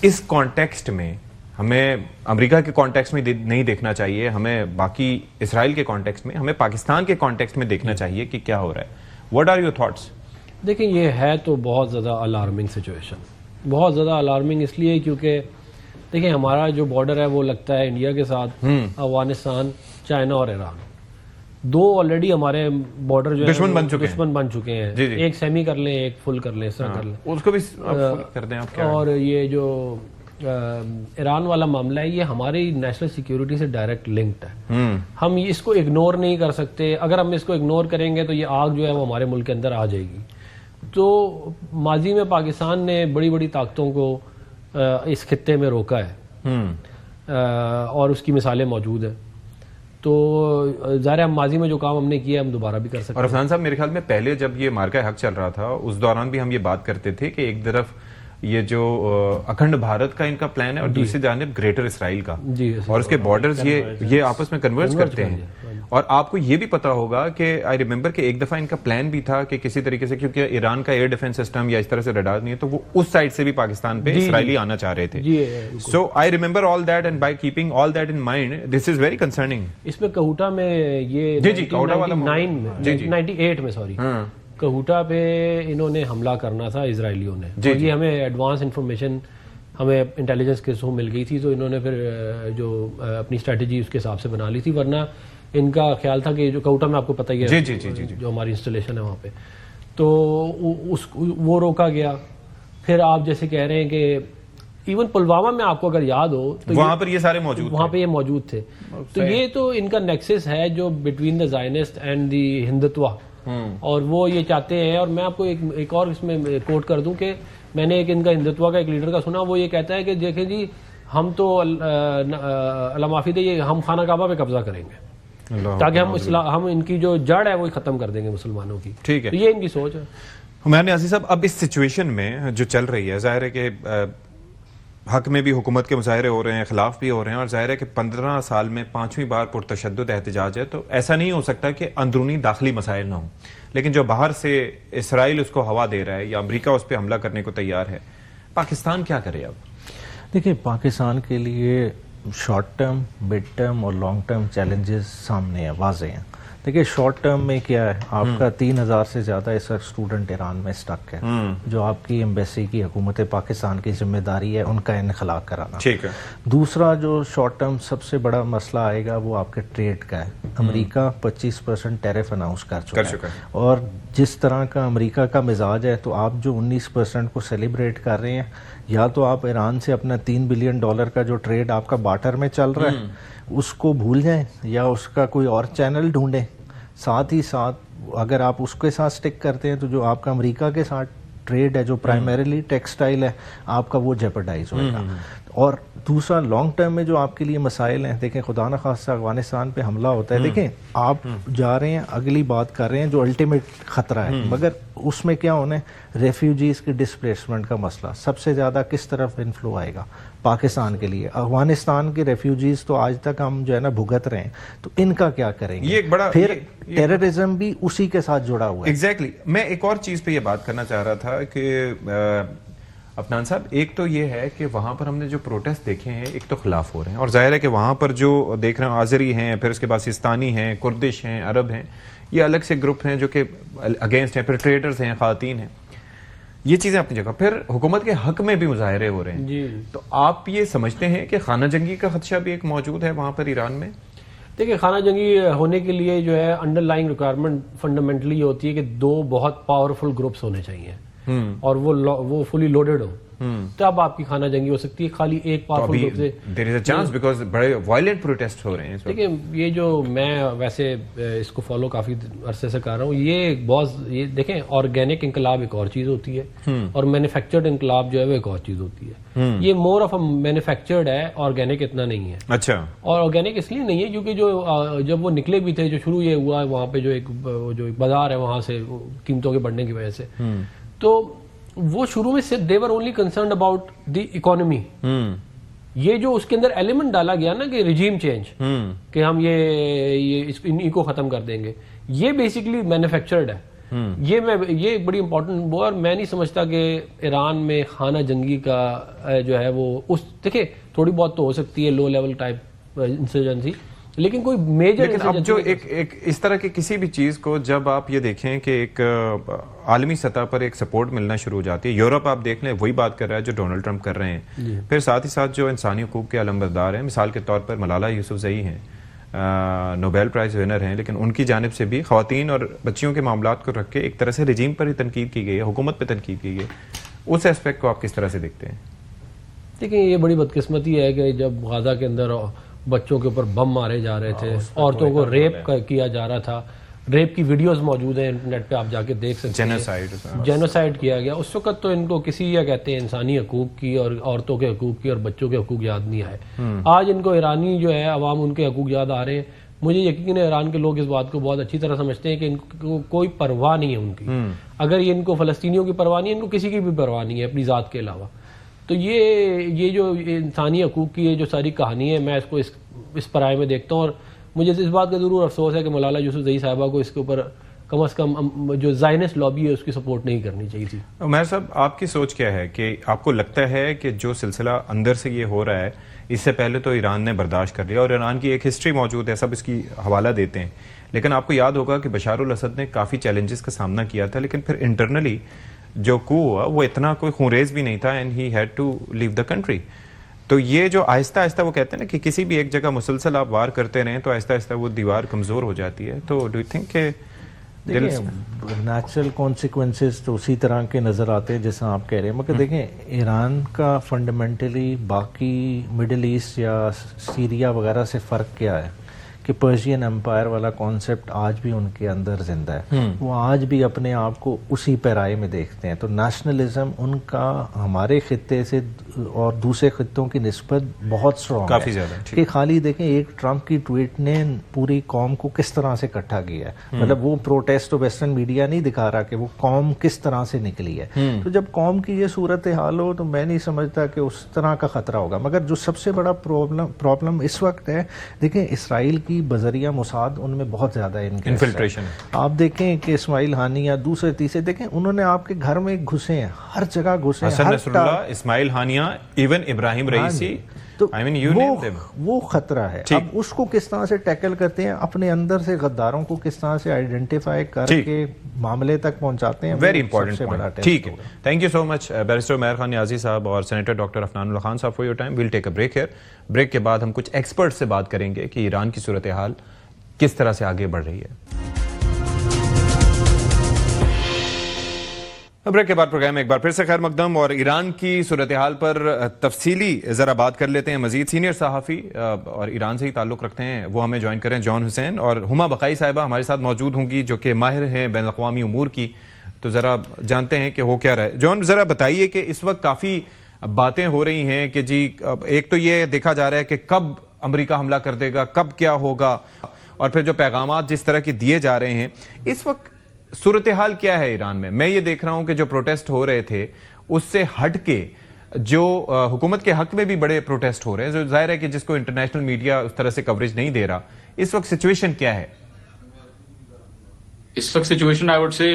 اس کانٹیکسٹ میں ہمیں امریکہ کے کانٹیکسٹ میں نہیں دیکھنا چاہیے, ہمیں باقی اسرائیل کے کانٹیکسٹ میں, ہمیں پاکستان کے کانٹیکسٹ میں دیکھنا چاہیے کہ کیا ہو رہا ہے. What are your thoughts? دیکھیں یہ ہے تو بہت زیادہ الارمنگ سچویشن, بہت زیادہ الارمنگ اس لیے کیونکہ دیکھیں ہمارا جو بارڈر ہے وہ لگتا ہے انڈیا کے ساتھ, افغانستان, چائنا اور ایران, 2 آلریڈی ہمارے بارڈر جو دشمن بن چکے ہیں. ایک سیمی کر لیں, ایک فل کر لیں, اس طرح کر لیں, اس کو بھی کر دیں آپ. اور یہ جو ایران والا معاملہ ہے یہ ہماری نیشنل سیکیورٹی سے ڈائریکٹ لنکڈ ہے. ہم اس کو اگنور نہیں کر سکتے. اگر ہم اس کو اگنور کریں گے تو یہ آگ جو ہے وہ ہمارے ملک کے اندر آ جائے گی. تو ماضی میں پاکستان نے بڑی بڑی طاقتوں کو اس خطے میں روکا ہے, اور اس کی مثالیں موجود ہیں. تو ظاہر ہم ماضی میں جو کام ہم نے کیا ہم دوبارہ بھی کر سکتے ہیں. اور عفنان صاحب میرے خیال میں پہلے جب یہ مارکہ حق چل رہا تھا اس دوران بھی ہم یہ بات کرتے تھے کہ ایک طرف یہ جو اکھنڈ بھارت کا ان کا پلان ہے اور دوسری جانب گریٹر اسرائیل کا, اور اس کے بارڈرز یہ آپس میں کنورج کرتے ہیں. اور آپ کو یہ بھی پتا ہوگا کہ آئی ریمبر کہ ایک دفعہ ان کا پلان بھی تھا کہ کسی طریقے سے, کیونکہ ایران کا ایئر ڈیفنس سسٹم یا اس طرح سے ریڈار نہیں ہے, تو وہ اس سائڈ سے بھی پاکستان پہ اسرائیلی آنا چاہ رہے تھے. So I remember all that, and by keeping all that in mind this is very concerning. اس میں کوہوٹا میں یہ 98 میں سوری کوہوٹا پہ انہوں نے حملہ کرنا تھا اسرائیلیوں نے, یہ ہمیں ایڈوانس انفارمیشن ہمیں انٹیلیجنس کے تھرو مل گئی تھی, تو انہوں نے پھر جو اپنی اسٹریٹجی اس کے حساب سے بنا لی تھی. ورنہ ان کا خیال تھا کہ جو کوہوٹا میں آپ کو پتہ ہی ہے جو ہماری انسٹالیشن ہے وہاں پہ, تو وہ روکا گیا. پھر آپ جیسے کہہ رہے ہیں کہ ایون پلوامہ میں آپ کو اگر یاد ہو تو وہاں پر یہ سارے موجود, وہاں پہ یہ موجود تھے. تو یہ تو ان کا نیکسس ہے جو between the زائنسٹ and the Hindutva, اور وہ یہ چاہتے ہیں. اور میں آپ کو ایک اور اس میں کوٹ کر دوں کہ میں نے ایک ان کا ہندتوا کا ایک لیڈر کا سنا, وہ یہ کہتا ہے کہ دیکھیں جی ہم تو اللہ معافی دے, یہ ہم خانہ کعبہ پہ قبضہ کریں گے تاکہ ہم ان کی جو جڑ ہے وہ ختم کر دیں گے مسلمانوں کی. ٹھیک ہے, یہ ان کی سوچ ہے. ہمارے عزیز صاحب اب اس سچویشن میں جو چل رہی ہے, ظاہر ہے کہ حق میں بھی حکومت کے مظاہرے ہو رہے ہیں, خلاف بھی ہو رہے ہیں, اور ظاہر ہے کہ 15 سال میں 5ویں بار پرتشدد احتجاج ہے, تو ایسا نہیں ہو سکتا کہ اندرونی داخلی مسائل نہ ہوں. لیکن جو باہر سے اسرائیل اس کو ہوا دے رہا ہے یا امریکہ اس پہ حملہ کرنے کو تیار ہے, پاکستان کیا کرے اب؟ دیکھیں پاکستان کے لیے شارٹ ٹرم, مڈ ٹرم اور لانگ ٹرم چیلنجز سامنے ہیں, واضح ہیں. دیکھیں شارٹ ٹرم میں کیا ہے, آپ کا 3000 سے زیادہ اس وقت اسٹوڈنٹ ایران میں اسٹک ہے, جو آپ کی ایمبیسی کی حکومت پاکستان کی ذمہ داری ہے ان کا انخلا کرانا. ٹھیک ہے. دوسرا جو شارٹ ٹرم سب سے بڑا مسئلہ آئے گا وہ آپ کے ٹریڈ کا ہے. امریکہ 25% ٹیرف اناؤنس کر چکا ہے, اور جس طرح کا امریکہ کا مزاج ہے, تو آپ جو 19% کو سیلیبریٹ کر رہے ہیں, یا تو آپ ایران سے اپنا $3 بلین کا جو ٹریڈ آپ کا بارٹر میں چل رہا ہے اس کو بھول جائیں, یا اس کا کوئی اور چینل ڈھونڈیں. ساتھ ہی ساتھ اگر آپ اس کے ساتھ سٹک کرتے ہیں تو جو آپ کا امریکہ کے ساتھ ٹریڈ ہے جو پرائمریلی ٹیکسٹائل ہے, آپ کا وہ جیپرڈائز ہوئے گا. اور دوسرا لانگ ٹرم میں جو آپ کے لیے مسائل ہیں, دیکھیں خدا نخواستہ افغانستان پہ حملہ ہوتا ہے, دیکھیں آپ جا رہے ہیں اگلی بات کر رہے ہیں جو الٹیمیٹ خطرہ ہے, مگر اس میں کیا ہونا ہے, ریفیوجیز کی ڈسپلیسمنٹ کا مسئلہ سب سے زیادہ کس طرف انفلو آئے گا پاکستان کے لیے. افغانستان کے ریفیوجیز تو آج تک ہم جو ہے نا بھگت رہے ہیں, تو ان کا کیا کریں گے؟ پھر ٹیررزم بھی اسی کے ساتھ جڑا ہوا ہے. ایگزیکٹلی. میں ایک اور چیز پہ یہ بات کرنا چاہ رہا تھا کہ عفنان صاحب, ایک تو یہ ہے کہ وہاں پر ہم نے جو پروٹیسٹ دیکھے ہیں ایک تو خلاف ہو رہے ہیں, اور ظاہر ہے کہ وہاں پر جو دیکھ رہے ہیں آذری ہیں, پھر اس کے بعد سستانی ہیں, کردش ہیں, عرب ہیں, یہ الگ سے گروپ ہیں جو کہ اگینسٹ ہیں, پھر ٹریڈرز ہیں, خواتین ہیں, یہ چیزیں اپنی جگہ. پھر حکومت کے حق میں بھی مظاہرے ہو رہے ہیں, تو آپ یہ سمجھتے ہیں کہ خانہ جنگی کا خدشہ بھی ایک موجود ہے وہاں پر ایران میں؟ دیکھیں خانہ جنگی ہونے کے لیے جو ہے انڈر لائنگ ریکوائرمنٹ فنڈامنٹلی یہ ہوتی ہے کہ 2 بہت پاورفل گروپس ہونے چاہیے, اور وہ فلی لوڈڈ ہو, تب آپ کی خانہ جنگی ہو سکتی ہے. خالی ایک پاورفل گروپ سے دیر از اے چانس, بیکاز بڑے وائلنٹ پروٹیسٹ ہو رہے ہیں. دیکھیں یہ جو میں ویسے اس کو فالو کافی عرصے سے کر رہا ہوں, یہ دیکھیں آرگینک انقلاب ایک اور چیز ہوتی ہے, اور مینوفیکچرڈ انقلاب جو ہے وہ ایک اور چیز ہوتی ہے. یہ مور آف مینوفیکچرڈ ہے, آرگینک اتنا نہیں ہے. اچھا. اور آرگینک اس لیے نہیں ہے کیونکہ جب وہ نکلے بھی تھے, جو شروع یہ ہوا وہاں پہ جو ایک بازار ہے وہاں سے قیمتوں کے بڑھنے کی وجہ سے, تو وہ شروع میں they were only concerned about the economy. یہ جو اس کے اندر ایلیمنٹ ڈالا گیا نا کہ ریجیم چینج, کہ ہم یہ کو ختم کر دیں گے, یہ بیسیکلی مینوفیکچرڈ ہے. یہ بڑی امپورٹنٹ وہ, اور میں نہیں سمجھتا کہ ایران میں خانہ جنگی کا جو ہے وہ دیکھیں تھوڑی بہت تو ہو سکتی ہے لو لیول ٹائپ انسرجنسی, لیکن کوئی میجر. لیکن اب جو ایک اس طرح کی کسی بھی چیز کو جب آپ یہ دیکھیں کہ ایک عالمی سطح پر ایک سپورٹ ملنا شروع ہو جاتی ہے, یورپ آپ دیکھ لیں وہی بات کر رہا ہے جو ڈونلڈ ٹرمپ کر رہے ہیں, پھر ساتھ ہی ساتھ جو انسانی حقوق کے علمبردار ہیں, مثال کے طور پر ملالہ یوسفزئی ہیں, نوبیل پرائز ونر ہیں, لیکن ان کی جانب سے بھی خواتین اور بچیوں کے معاملات کو رکھ کے ایک طرح سے رجیم پر ہی تنقید کی گئی ہے, حکومت پہ تنقید کی گئی. اس ایسپیکٹ کو آپ کس طرح سے دیکھتے ہیں؟ دیکھیں یہ بڑی بدقسمتی ہے کہ جب غزہ کے اندر بچوں کے اوپر بم مارے جا رہے تھے, عورتوں کو ریپ کیا جا رہا تھا, ریپ کی ویڈیوز موجود ہیں انٹرنیٹ پہ, آپ جا کے دیکھ سکتے ہیں, جینوسائیڈ کیا گیا. اس وقت تو ان کو کسی یہ کہتے ہیں انسانی حقوق کی اور عورتوں کے حقوق کی اور بچوں کے حقوق یاد نہیں آئے. آج ان کو ایرانی جو ہے عوام ان کے حقوق یاد آ رہے ہیں. مجھے یقین ہے ایران کے لوگ اس بات کو بہت اچھی طرح سمجھتے ہیں کہ ان کو کوئی پرواہ نہیں ہے ان کی. اگر یہ ان کو فلسطینیوں کی پرواہ نہیں ہے, ان کو کسی کی بھی پرواہ نہیں ہے اپنی ذات کے علاوہ. تو یہ جو انسانی حقوق کی جو ساری کہانی ہے, میں اس کو اس پرائے میں دیکھتا ہوں, اور مجھے اس بات کا ضرور افسوس ہے کہ ملالہ یوسفزئی صاحبہ کو اس کے اوپر کم از کم جو زائنسٹ لابی ہے اس کی سپورٹ نہیں کرنی چاہیے تھی. عمیر صاحب, آپ کی سوچ کیا ہے کہ آپ کو لگتا ہے کہ جو سلسلہ اندر سے یہ ہو رہا ہے, اس سے پہلے تو ایران نے برداشت کر لیا, اور ایران کی ایک ہسٹری موجود ہے, سب اس کی حوالہ دیتے ہیں, لیکن آپ کو یاد ہوگا کہ بشار الاسد نے کافی چیلنجز کا سامنا کیا تھا, لیکن پھر انٹرنلی جو کو ہوا وہ اتنا کوئی خونریز بھی نہیں تھا, and he had to leave the country. تو یہ جو آہستہ آہستہ وہ کہتے ہیں نا کہ کسی بھی ایک جگہ مسلسل آپ وار کرتے رہیں تو آہستہ آہستہ وہ دیوار کمزور ہو جاتی ہے. تو ڈو یو تھنک کہ نیچرل کانسیکوینسز تو اسی طرح کے نظر آتے ہیں جیسا آپ کہہ رہے ہیں, مگر دیکھیں ایران کا فنڈامنٹلی باقی مڈل ایسٹ یا سیریا وغیرہ سے فرق کیا ہے کہ پرشین امپائر والا کانسیپٹ آج بھی ان کے اندر زندہ ہے. وہ آج بھی اپنے آپ کو اسی پیرائے میں دیکھتے ہیں. تو نیشنلزم ان کا ہمارے خطے سے اور دوسرے خطوں کی نسبت بہت اسٹرانگ کافی زیادہ کہ خالی دیکھیں ایک ٹرمپ کی ٹویٹ نے پوری قوم کو کس طرح سے اکٹھا کیا ہے. مطلب وہ پروٹیسٹ ویسٹرن میڈیا نہیں دکھا رہا کہ وہ قوم کس طرح سے نکلی ہے. تو جب قوم کی یہ صورتحال ہو تو میں نہیں سمجھتا کہ اس طرح کا خطرہ ہوگا. مگر جو سب سے بڑا پرابلم اس وقت ہے، دیکھیں اسرائیل کی بذریعہ موساد ان میں بہت زیادہ انفلٹریشن. آپ دیکھیں کہ اسماعیل ہانی یا دوسرے تیسرے دیکھیں انہوں نے آپ کے گھر میں گھسے ہیں، ہر جگہ گھسے ہیں. حسن نصر اللہ، اسماعیل ہانیہ، ایون ابراہیم رئیسی، تو وہ خطرہ ہے. اب اس کو کس طرح سے ٹیکل کرتے ہیں، اپنے اندر سے غداروں کو کس طرح سے آئیڈینٹیفائی کر کے معاملے تک پہنچاتے ہیں. Very important point. ٹھیک ہے، thank you so much barrister Umair Khan Niazi صاحب اور سینیٹر ڈاکٹر افنان اللہ خان صاحب for your time. We'll take a break here. Break کے بعد ہم کچھ ایکسپرٹ سے بات کریں گے کہ ایران کی صورتحال کس طرح سے آگے بڑھ رہی ہے. بریک کے بعد پروگرام میں ایک بار پھر سے خیر مقدم، اور ایران کی صورتحال پر تفصیلی ذرا بات کر لیتے ہیں. مزید سینئر صحافی اور ایران سے ہی تعلق رکھتے ہیں وہ ہمیں جوائن کریں، جان حسین، اور ہما بقائی صاحبہ ہمارے ساتھ موجود ہوں گی جو کہ ماہر ہیں بین الاقوامی امور کی. تو ذرا جانتے ہیں کہ ہو کیا رہا ہے. جان ذرا بتائیے کہ اس وقت کافی باتیں ہو رہی ہیں کہ جی ایک تو یہ دیکھا جا رہا ہے کہ کب امریکہ حملہ کر دے گا، کب کیا ہوگا، اور پھر جو پیغامات جس طرح کے دیے جا رہے ہیں. اس وقت صورتحال کیا ہے ایران میں؟ میں یہ دیکھ رہا ہوں کہ جو پروٹیسٹ ہو رہے تھے اس سے ہٹ کے جو حکومت کے حق میں بھی بڑے پروٹیسٹ ہو رہے ہیں، جو ظاہر ہے کہ جس کو انٹرنیشنل میڈیا اس طرح سے کوریج نہیں دے رہا. اس وقت سچویشن کیا ہے؟ اس وقت سچویشن آئی وڈ سے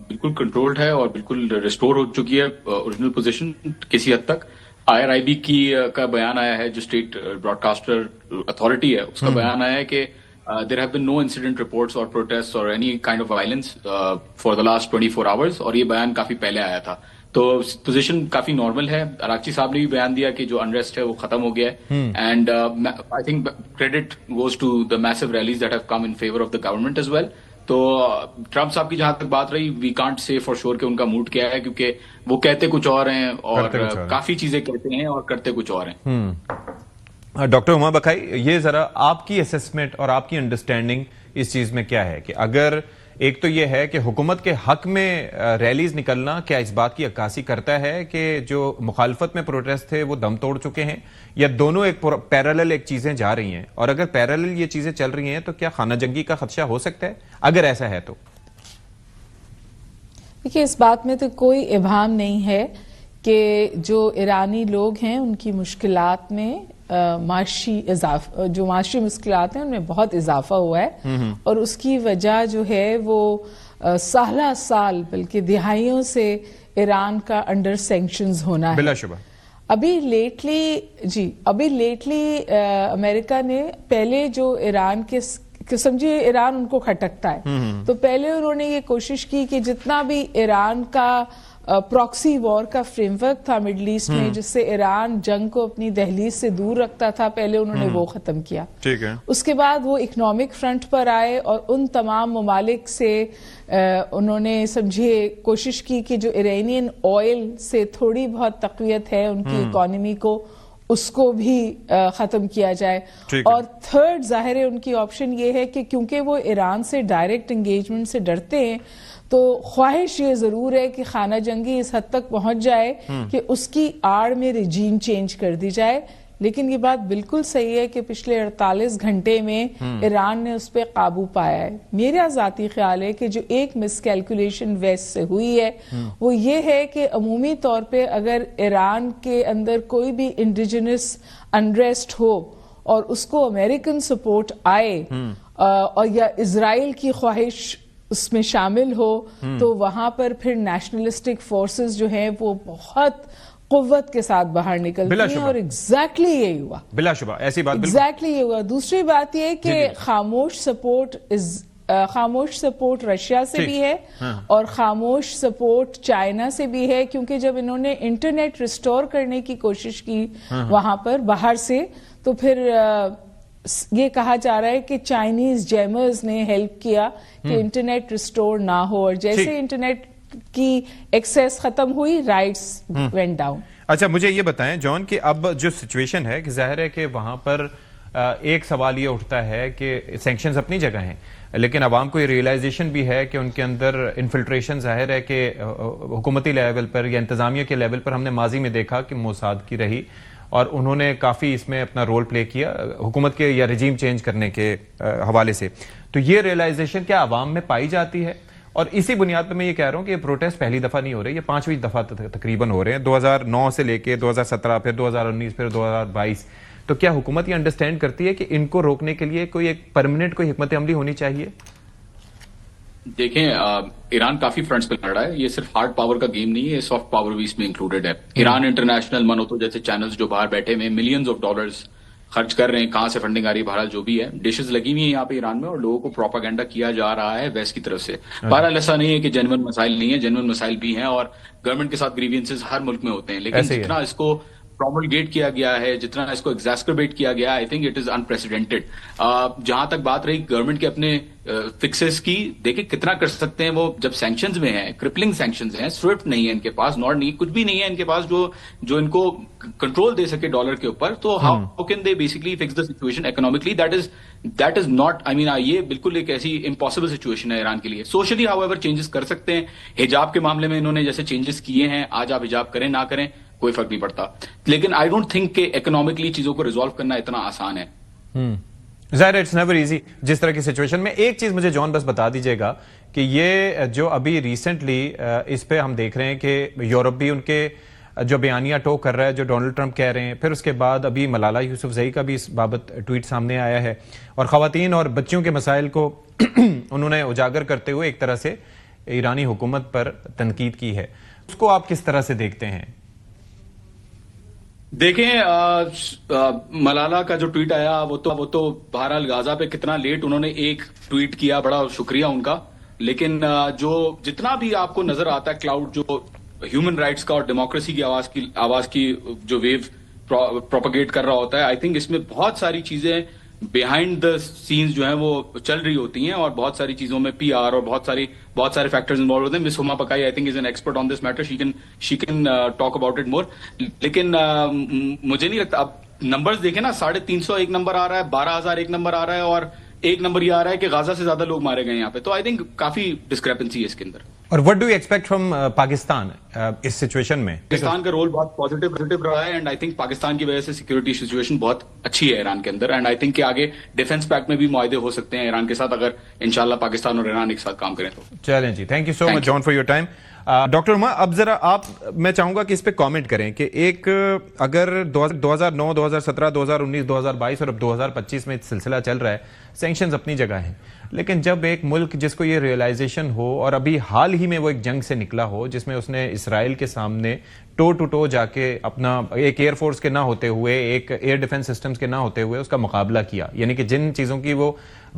بالکل کنٹرولڈ ہے اور بالکل ریسٹور ہو چکی ہے اوریجنل پوزیشن کسی حد تک. IRIB کا بیان آیا ہے، جو اسٹیٹ براڈ کاسٹر اتھارٹی ہے، اس کا بیان آیا ہے کہ there have been no incident reports or protests or any kind of violence for the last 24 hours, اور یہ بیان کافی پہلے آیا تھا. تو پوزیشن کافی نارمل ہے. اراغچی صاحب نے بھی بیان دیا کہ جو انریسٹ ہے وہ ختم ہو گیا ہے. And I think credit goes to the measures that have come in favour of the government as well. تو ٹرمپ صاحب کی جہاں تک بات رہی، we can't say for sure کہ ان کا موڈ کیا ہے، کیونکہ وہ کہتے کچھ اور ہیں اور کافی چیزیں کہتے ہیں اور کرتے کچھ اور ہیں. ڈاکٹر ہما بقائی، یہ ذرا آپ کی اسیسمنٹ اور آپ کی انڈرسٹینڈنگ اس چیز میں کیا ہے کہ اگر ایک تو یہ ہے کہ حکومت کے حق میں ریلیز نکلنا کیا اس بات کی عکاسی کرتا ہے کہ جو مخالفت میں پروٹیسٹ تھے وہ دم توڑ چکے ہیں، یا دونوں ایک پیرالل ایک چیزیں جا رہی ہیں؟ اور اگر پیرالل یہ چیزیں چل رہی ہیں تو کیا خانہ جنگی کا خدشہ ہو سکتا ہے اگر ایسا ہے تو؟ دیکھیے، اس بات میں تو کوئی ابہام نہیں ہے کہ جو ایرانی لوگ ہیں ان کی مشکلات میں معاشی مشکلات ہیں ان میں بہت اضافہ ہوا ہے، اور اس کی وجہ جو ہے وہ سالہ سال بلکہ دہائیوں سے ایران کا انڈر سینکشنز ہونا ہے. بلا شبہ ابھی لیٹلی امریکہ نے پہلے جو ایران کے سمجھے ایران ان کو کھٹکتا ہے، تو پہلے انہوں نے یہ کوشش کی کہ جتنا بھی ایران کا پراکسی وار کا فریم ورک تھا مڈل ایسٹ میں، جس سے ایران جنگ کو اپنی دہلیز سے دور رکھتا تھا، پہلے انہوں نے وہ ختم کیا. ٹھیک ہے. اس کے بعد وہ اکنامک فرنٹ پر آئے اور ان تمام ممالک سے انہوں نے سمجھیے کوشش کی کہ جو ایرانین آئل سے تھوڑی بہت تقویت ہے ان کی اکانومی کو، اس کو بھی ختم کیا جائے. اور تھرڈ ظاہر ہے ان کی آپشن یہ ہے کہ کیونکہ وہ ایران سے ڈائریکٹ انگیجمنٹ سے ڈرتے ہیں، تو خواہش یہ ضرور ہے کہ خانہ جنگی اس حد تک پہنچ جائے کہ اس کی آڑ میں رجیم چینج کر دی جائے. لیکن یہ بات بالکل صحیح ہے کہ پچھلے 48 گھنٹے میں ایران نے اس پہ قابو پایا ہے. میرا ذاتی خیال ہے کہ جو ایک مس کیلکولیشن ویسٹ سے ہوئی ہے وہ یہ ہے کہ عمومی طور پہ اگر ایران کے اندر کوئی بھی انڈیجنس انریسٹ ہو اور اس کو امریکن سپورٹ آئے اور یا اسرائیل کی خواہش اس میں شامل ہو، تو وہاں پر پھر نیشنلسٹک فورسز جو ہیں وہ بہت قوت کے ساتھ باہر نکلتی ہیں، اور ایگزیکٹلی یہی ہوا. بلا شبہ ایسی بات ایگزیکٹلی یہ ہوا. دوسری بات یہ کہ خاموش سپورٹ رشیا سے بھی ہے اور خاموش سپورٹ چائنا سے بھی ہے، کیونکہ جب انہوں نے انٹرنیٹ ریسٹور کرنے کی کوشش کی وہاں پر باہر سے، تو پھر یہ کہا جا رہا ہے کہ چائنیز جیمرز نے ہیلپ کیا کہ انٹرنیٹ ریسٹور نہ ہو، اور جیسے انٹرنیٹ کی ایکسیس ختم ہوئی، رائٹس وینٹ ڈاؤن. اچھا، مجھے یہ بتائیں جان کہ اب جو سچویشن ہے کہ ظاہر ہے کہ وہاں پر ایک سوال یہ اٹھتا ہے کہ سینکشنز اپنی جگہ ہیں لیکن عوام کو یہ ریئلائزیشن بھی ہے کہ ان کے اندر انفلٹریشن ظاہر ہے کہ حکومتی لیول پر یا انتظامیہ کے لیول پر ہم نے ماضی میں دیکھا کہ موساد کی رہی اور انہوں نے کافی اس میں اپنا رول پلے کیا حکومت کے یا رجیم چینج کرنے کے حوالے سے. تو یہ ریئلائزیشن کیا عوام میں پائی جاتی ہے؟ اور اسی بنیاد پہ میں یہ کہہ رہا ہوں کہ یہ پروٹیسٹ پہلی دفعہ نہیں ہو رہے, یہ 5ویں دفعہ تقریباً ہو رہے ہیں, 2009 سے لے کے 2017 پھر 2019 پھر 2022. تو کیا حکومت یہ انڈرسٹینڈ کرتی ہے کہ ان کو روکنے کے لیے کوئی ایک پرماننٹ کوئی حکمت عملی ہونی چاہیے؟ دیکھیں ایران کافی فرنٹس پہ لڑ رہا ہے, یہ صرف ہارڈ پاور کا گیم نہیں ہے, سافٹ پاور بھی اس میں انکلوڈیڈ ہے. ایران انٹرنیشنل منوتو جیسے چینلز جو باہر بیٹھے ہوئے ملینز آف ڈالرز خرچ کر رہے ہیں, کہاں سے فنڈنگ آ رہی ہے, بہرحال جو بھی ہے ڈشز لگی ہوئی ہیں یہاں پہ ایران میں اور لوگوں کو پروپاگینڈا کیا جا رہا ہے ویسٹ کی طرف سے. بہرحال ایسا نہیں ہے کہ جینوئن مسائل نہیں ہے, جینوئن مسائل بھی ہیں اور گورنمنٹ کے ساتھ گریوینسز ہر ملک میں ہوتے ہیں, لیکن جتنا اس کو پروملگیٹ کیا گیا ہے, جتنا اس کو ایگزاسپریٹ کیا گیا, I think it is unprecedented. جہاں تک بات رہی گورنمنٹ کے اپنے فکسز کی, دیکھیں کتنا کر سکتے ہیں وہ جب سینکشنز میں ہیں, کرپلنگ سینکشنز ہیں, سوئفٹ نہیں ہے ان کے پاس, ناٹ نہیں, کچھ بھی نہیں ہے ان کے پاس جو ان کو کنٹرول دے سکے ڈالر کے اوپر. تو how can they basically fix the situation economically? That is not, I mean یہ بالکل ایک ایسی امپاسبل سچویشن ہے ایران کے لیے. سوشلی ہاؤ ایور چینجز کر سکتے ہیں, حجاب کے معاملے میں انہوں نے جیسے چینجز کیے ہیں, آج آپ حجاب کریں نہ کریں کوئی فرق نہیں پڑتا, لیکن آئی ڈونٹ تھنک کہ اکنامکلی چیزوں کو ریزالو کرنا اتنا آسان ہے. ظاہر اٹس نیور ایزی جس طرح کی سچویشن میں. ایک چیز مجھے جان بس بتا دیجیے گا کہ یہ جو ابھی ریسنٹلی اس پہ ہم دیکھ رہے ہیں کہ یورپ بھی ان کے جو بیانیہ ٹو کر رہا ہے جو ڈونلڈ ٹرمپ کہہ رہے ہیں, پھر اس کے بعد ابھی ملالہ یوسفزئی کا بھی اس بابت ٹویٹ سامنے آیا ہے اور خواتین اور بچیوں کے مسائل کو انہوں نے اجاگر کرتے ہوئے ایک طرح سے ایرانی حکومت پر تنقید کی ہے. اس کو آپ کس طرح سے دیکھتے ہیں؟ دیکھیں ملالہ کا جو ٹویٹ آیا وہ تو بہرحال غازہ پہ کتنا لیٹ انہوں نے ایک ٹویٹ کیا, بڑا شکریہ ان کا, لیکن جو جتنا بھی آپ کو نظر آتا ہے کلاؤڈ جو ہیومن رائٹس کا اور ڈیموکریسی کی آواز کی جو ویو پروپیگیٹ کر رہا ہوتا ہے, آئی تھنک اس میں بہت ساری چیزیں بیہائنڈ دا سینز جو ہیں وہ چل رہی ہوتی ہیں اور بہت ساری چیزوں میں پی آر اور بہت سارے فیکٹرز انوالو ہوتے ہیں. Miss Huma Baqai I think is an expert on this matter, she can talk about it more. لیکن مجھے نہیں لگتا, اب نمبرز دیکھیں نا, 350 ایک نمبر آ رہا ہے, 12,000 ایک نمبر آ رہا ہے اور ایک نمبر یہ آ رہا ہے کہ غازہ سے زیادہ لوگ مارے گئے یہاں پہ. تو آئی تھنک کافی ڈسکریپنسی ہے اس کے اندر. اور what do you expect from Pakistan اس سچویشن میں؟ پاکستان کا رول بہت پازیٹیو رہا ہے اینڈ آئی تھنک پاکستان کی وجہ سے سیکورٹی سچویشن بہت اچھی ہے ایران کے اندر, اینڈ آئی تھنک کہ آگے ڈیفنس پیکٹ میں بھی معاہدے ہو سکتے ہیں ایران کے ساتھ اگر انشاءاللہ پاکستان اور ایران ایک ساتھ کام کریں تو. چلیں جی, thank you so much John for your time. Doctor Umar, اب ذرا میں چاہوں گا کہ اس پہ کامنٹ کریں کہ ایک اگر 2009, 2017, 2019, 2022 اور اب 2025 میں سلسلہ چل رہا ہے, سینکشنز اپنی جگہ ہیں, لیکن جب ایک ملک جس کو یہ ریئلائزیشن ہو اور ابھی حال ہی میں وہ ایک جنگ سے نکلا ہو جس میں اس نے اسرائیل کے سامنے ٹو ٹو ٹو جا کے اپنا ایک ایئر فورس کے نہ ہوتے ہوئے, ایک ایئر ڈیفنس سسٹمز کے نہ ہوتے ہوئے اس کا مقابلہ کیا, یعنی کہ جن چیزوں کی وہ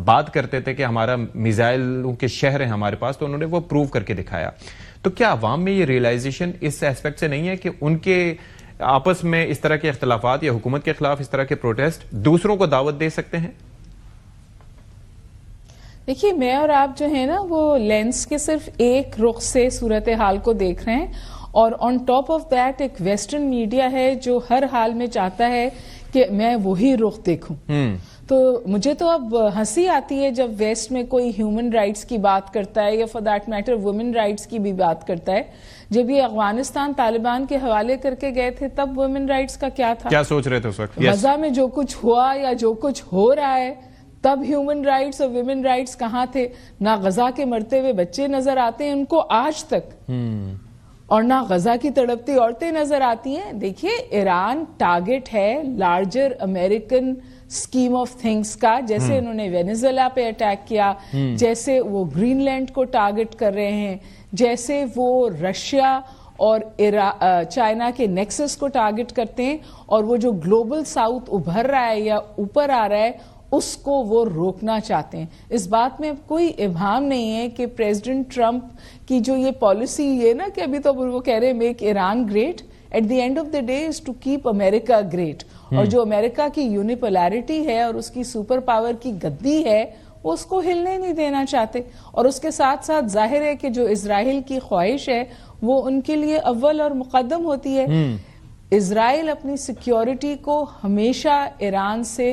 بات کرتے تھے کہ ہمارا میزائلوں کے شہر ہیں ہمارے پاس, تو انہوں نے وہ پروو کر کے دکھایا. تو کیا عوام میں یہ ریئلائزیشن اس ایسپیکٹ سے نہیں ہے کہ ان کے آپس میں اس طرح کے اختلافات یا حکومت کے خلاف اس طرح کے پروٹیسٹ دوسروں کو دعوت دے سکتے ہیں؟ دیکھیے, میں اور آپ جو ہے نا وہ لینس کے صرف ایک رخ سے صورتحال کو دیکھ رہے ہیں, اور آن ٹاپ آف دیٹ ایک ویسٹرن میڈیا ہے جو ہر حال میں چاہتا ہے کہ میں وہی رخ دیکھوں. تو مجھے تو اب ہنسی آتی ہے جب ویسٹ میں کوئی ہیومن رائٹس کی بات کرتا ہے یا for that matter women rights کی بھی بات کرتا ہے. جب یہ افغانستان طالبان کے حوالے کر کے گئے تھے تب وومن رائٹس کا کیا تھا, کیا سوچ رہے تھے اس وقت؟ غزہ میں جو کچھ ہوا یا جو کچھ ہو رہا ہے تب ہیومن رائٹس اور ویمن رائٹس کہاں تھے؟ نہ غزہ کے مرتے ہوئے بچے نظر آتے ہیں ان کو آج تک, اور نہ غزہ کی تڑپتی عورتیں نظر آتی ہیں. دیکھیے, ایران ٹارگٹ ہے larger American scheme of things کا, جیسے انہوں نے وینیزویلا پہ اٹیک کیا, جیسے وہ گرین لینڈ کو ٹارگٹ کر رہے ہیں, جیسے وہ رشیا اور چائنا کے نیکسس کو ٹارگٹ کرتے ہیں, اور وہ جو گلوبل ساؤتھ ابھر رہا ہے یا اوپر آ رہا ہے اس کو وہ روکنا چاہتے ہیں. اس بات میں کوئی ابہام نہیں ہے کہ پریزیڈنٹ ٹرمپ کی جو یہ پالیسی یہ نا کہ ابھی تو وہ کہہ رہے ہیں make Iran great, at the end of the day is to keep America great. اور جو امریکہ کی یونیپولارٹی ہے اور اس کی سپر پاور کی گدی ہے وہ اس کو ہلنے نہیں دینا چاہتے. اور اس کے ساتھ ساتھ ظاہر ہے کہ جو اسرائیل کی خواہش ہے وہ ان کے لیے اول اور مقدم ہوتی ہے. اسرائیل اپنی سیکیورٹی کو ہمیشہ ایران سے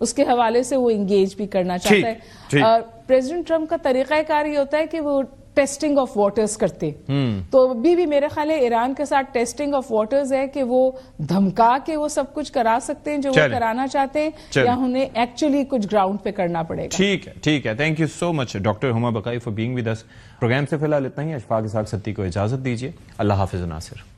اس کے حوالے سے وہ انگیج بھی کرنا چاہتا ہے. پریزیڈنٹ ٹرمپ کا طریقہ کار یہ ہوتا ہے کہ وہ ٹیسٹنگ آف واٹرز کرتے, تو ابھی بھی میرے خیال ہے ایران کے ساتھ ٹیسٹنگ آف واٹرز ہے کہ وہ دھمکا کے وہ سب کچھ کرا سکتے ہیں جو وہ کرانا چاہتے ہیں, یا انہیں ایکچولی کچھ گراؤنڈ پہ کرنا پڑے گا. ٹھیک ہے. Thank you so much doctor Huma Baqai for being with us. Programme سے فی الحال اتنا ہی. اشفاق اسحاق ستی کو اجازت دیجیے. اللہ حافظ ناصر.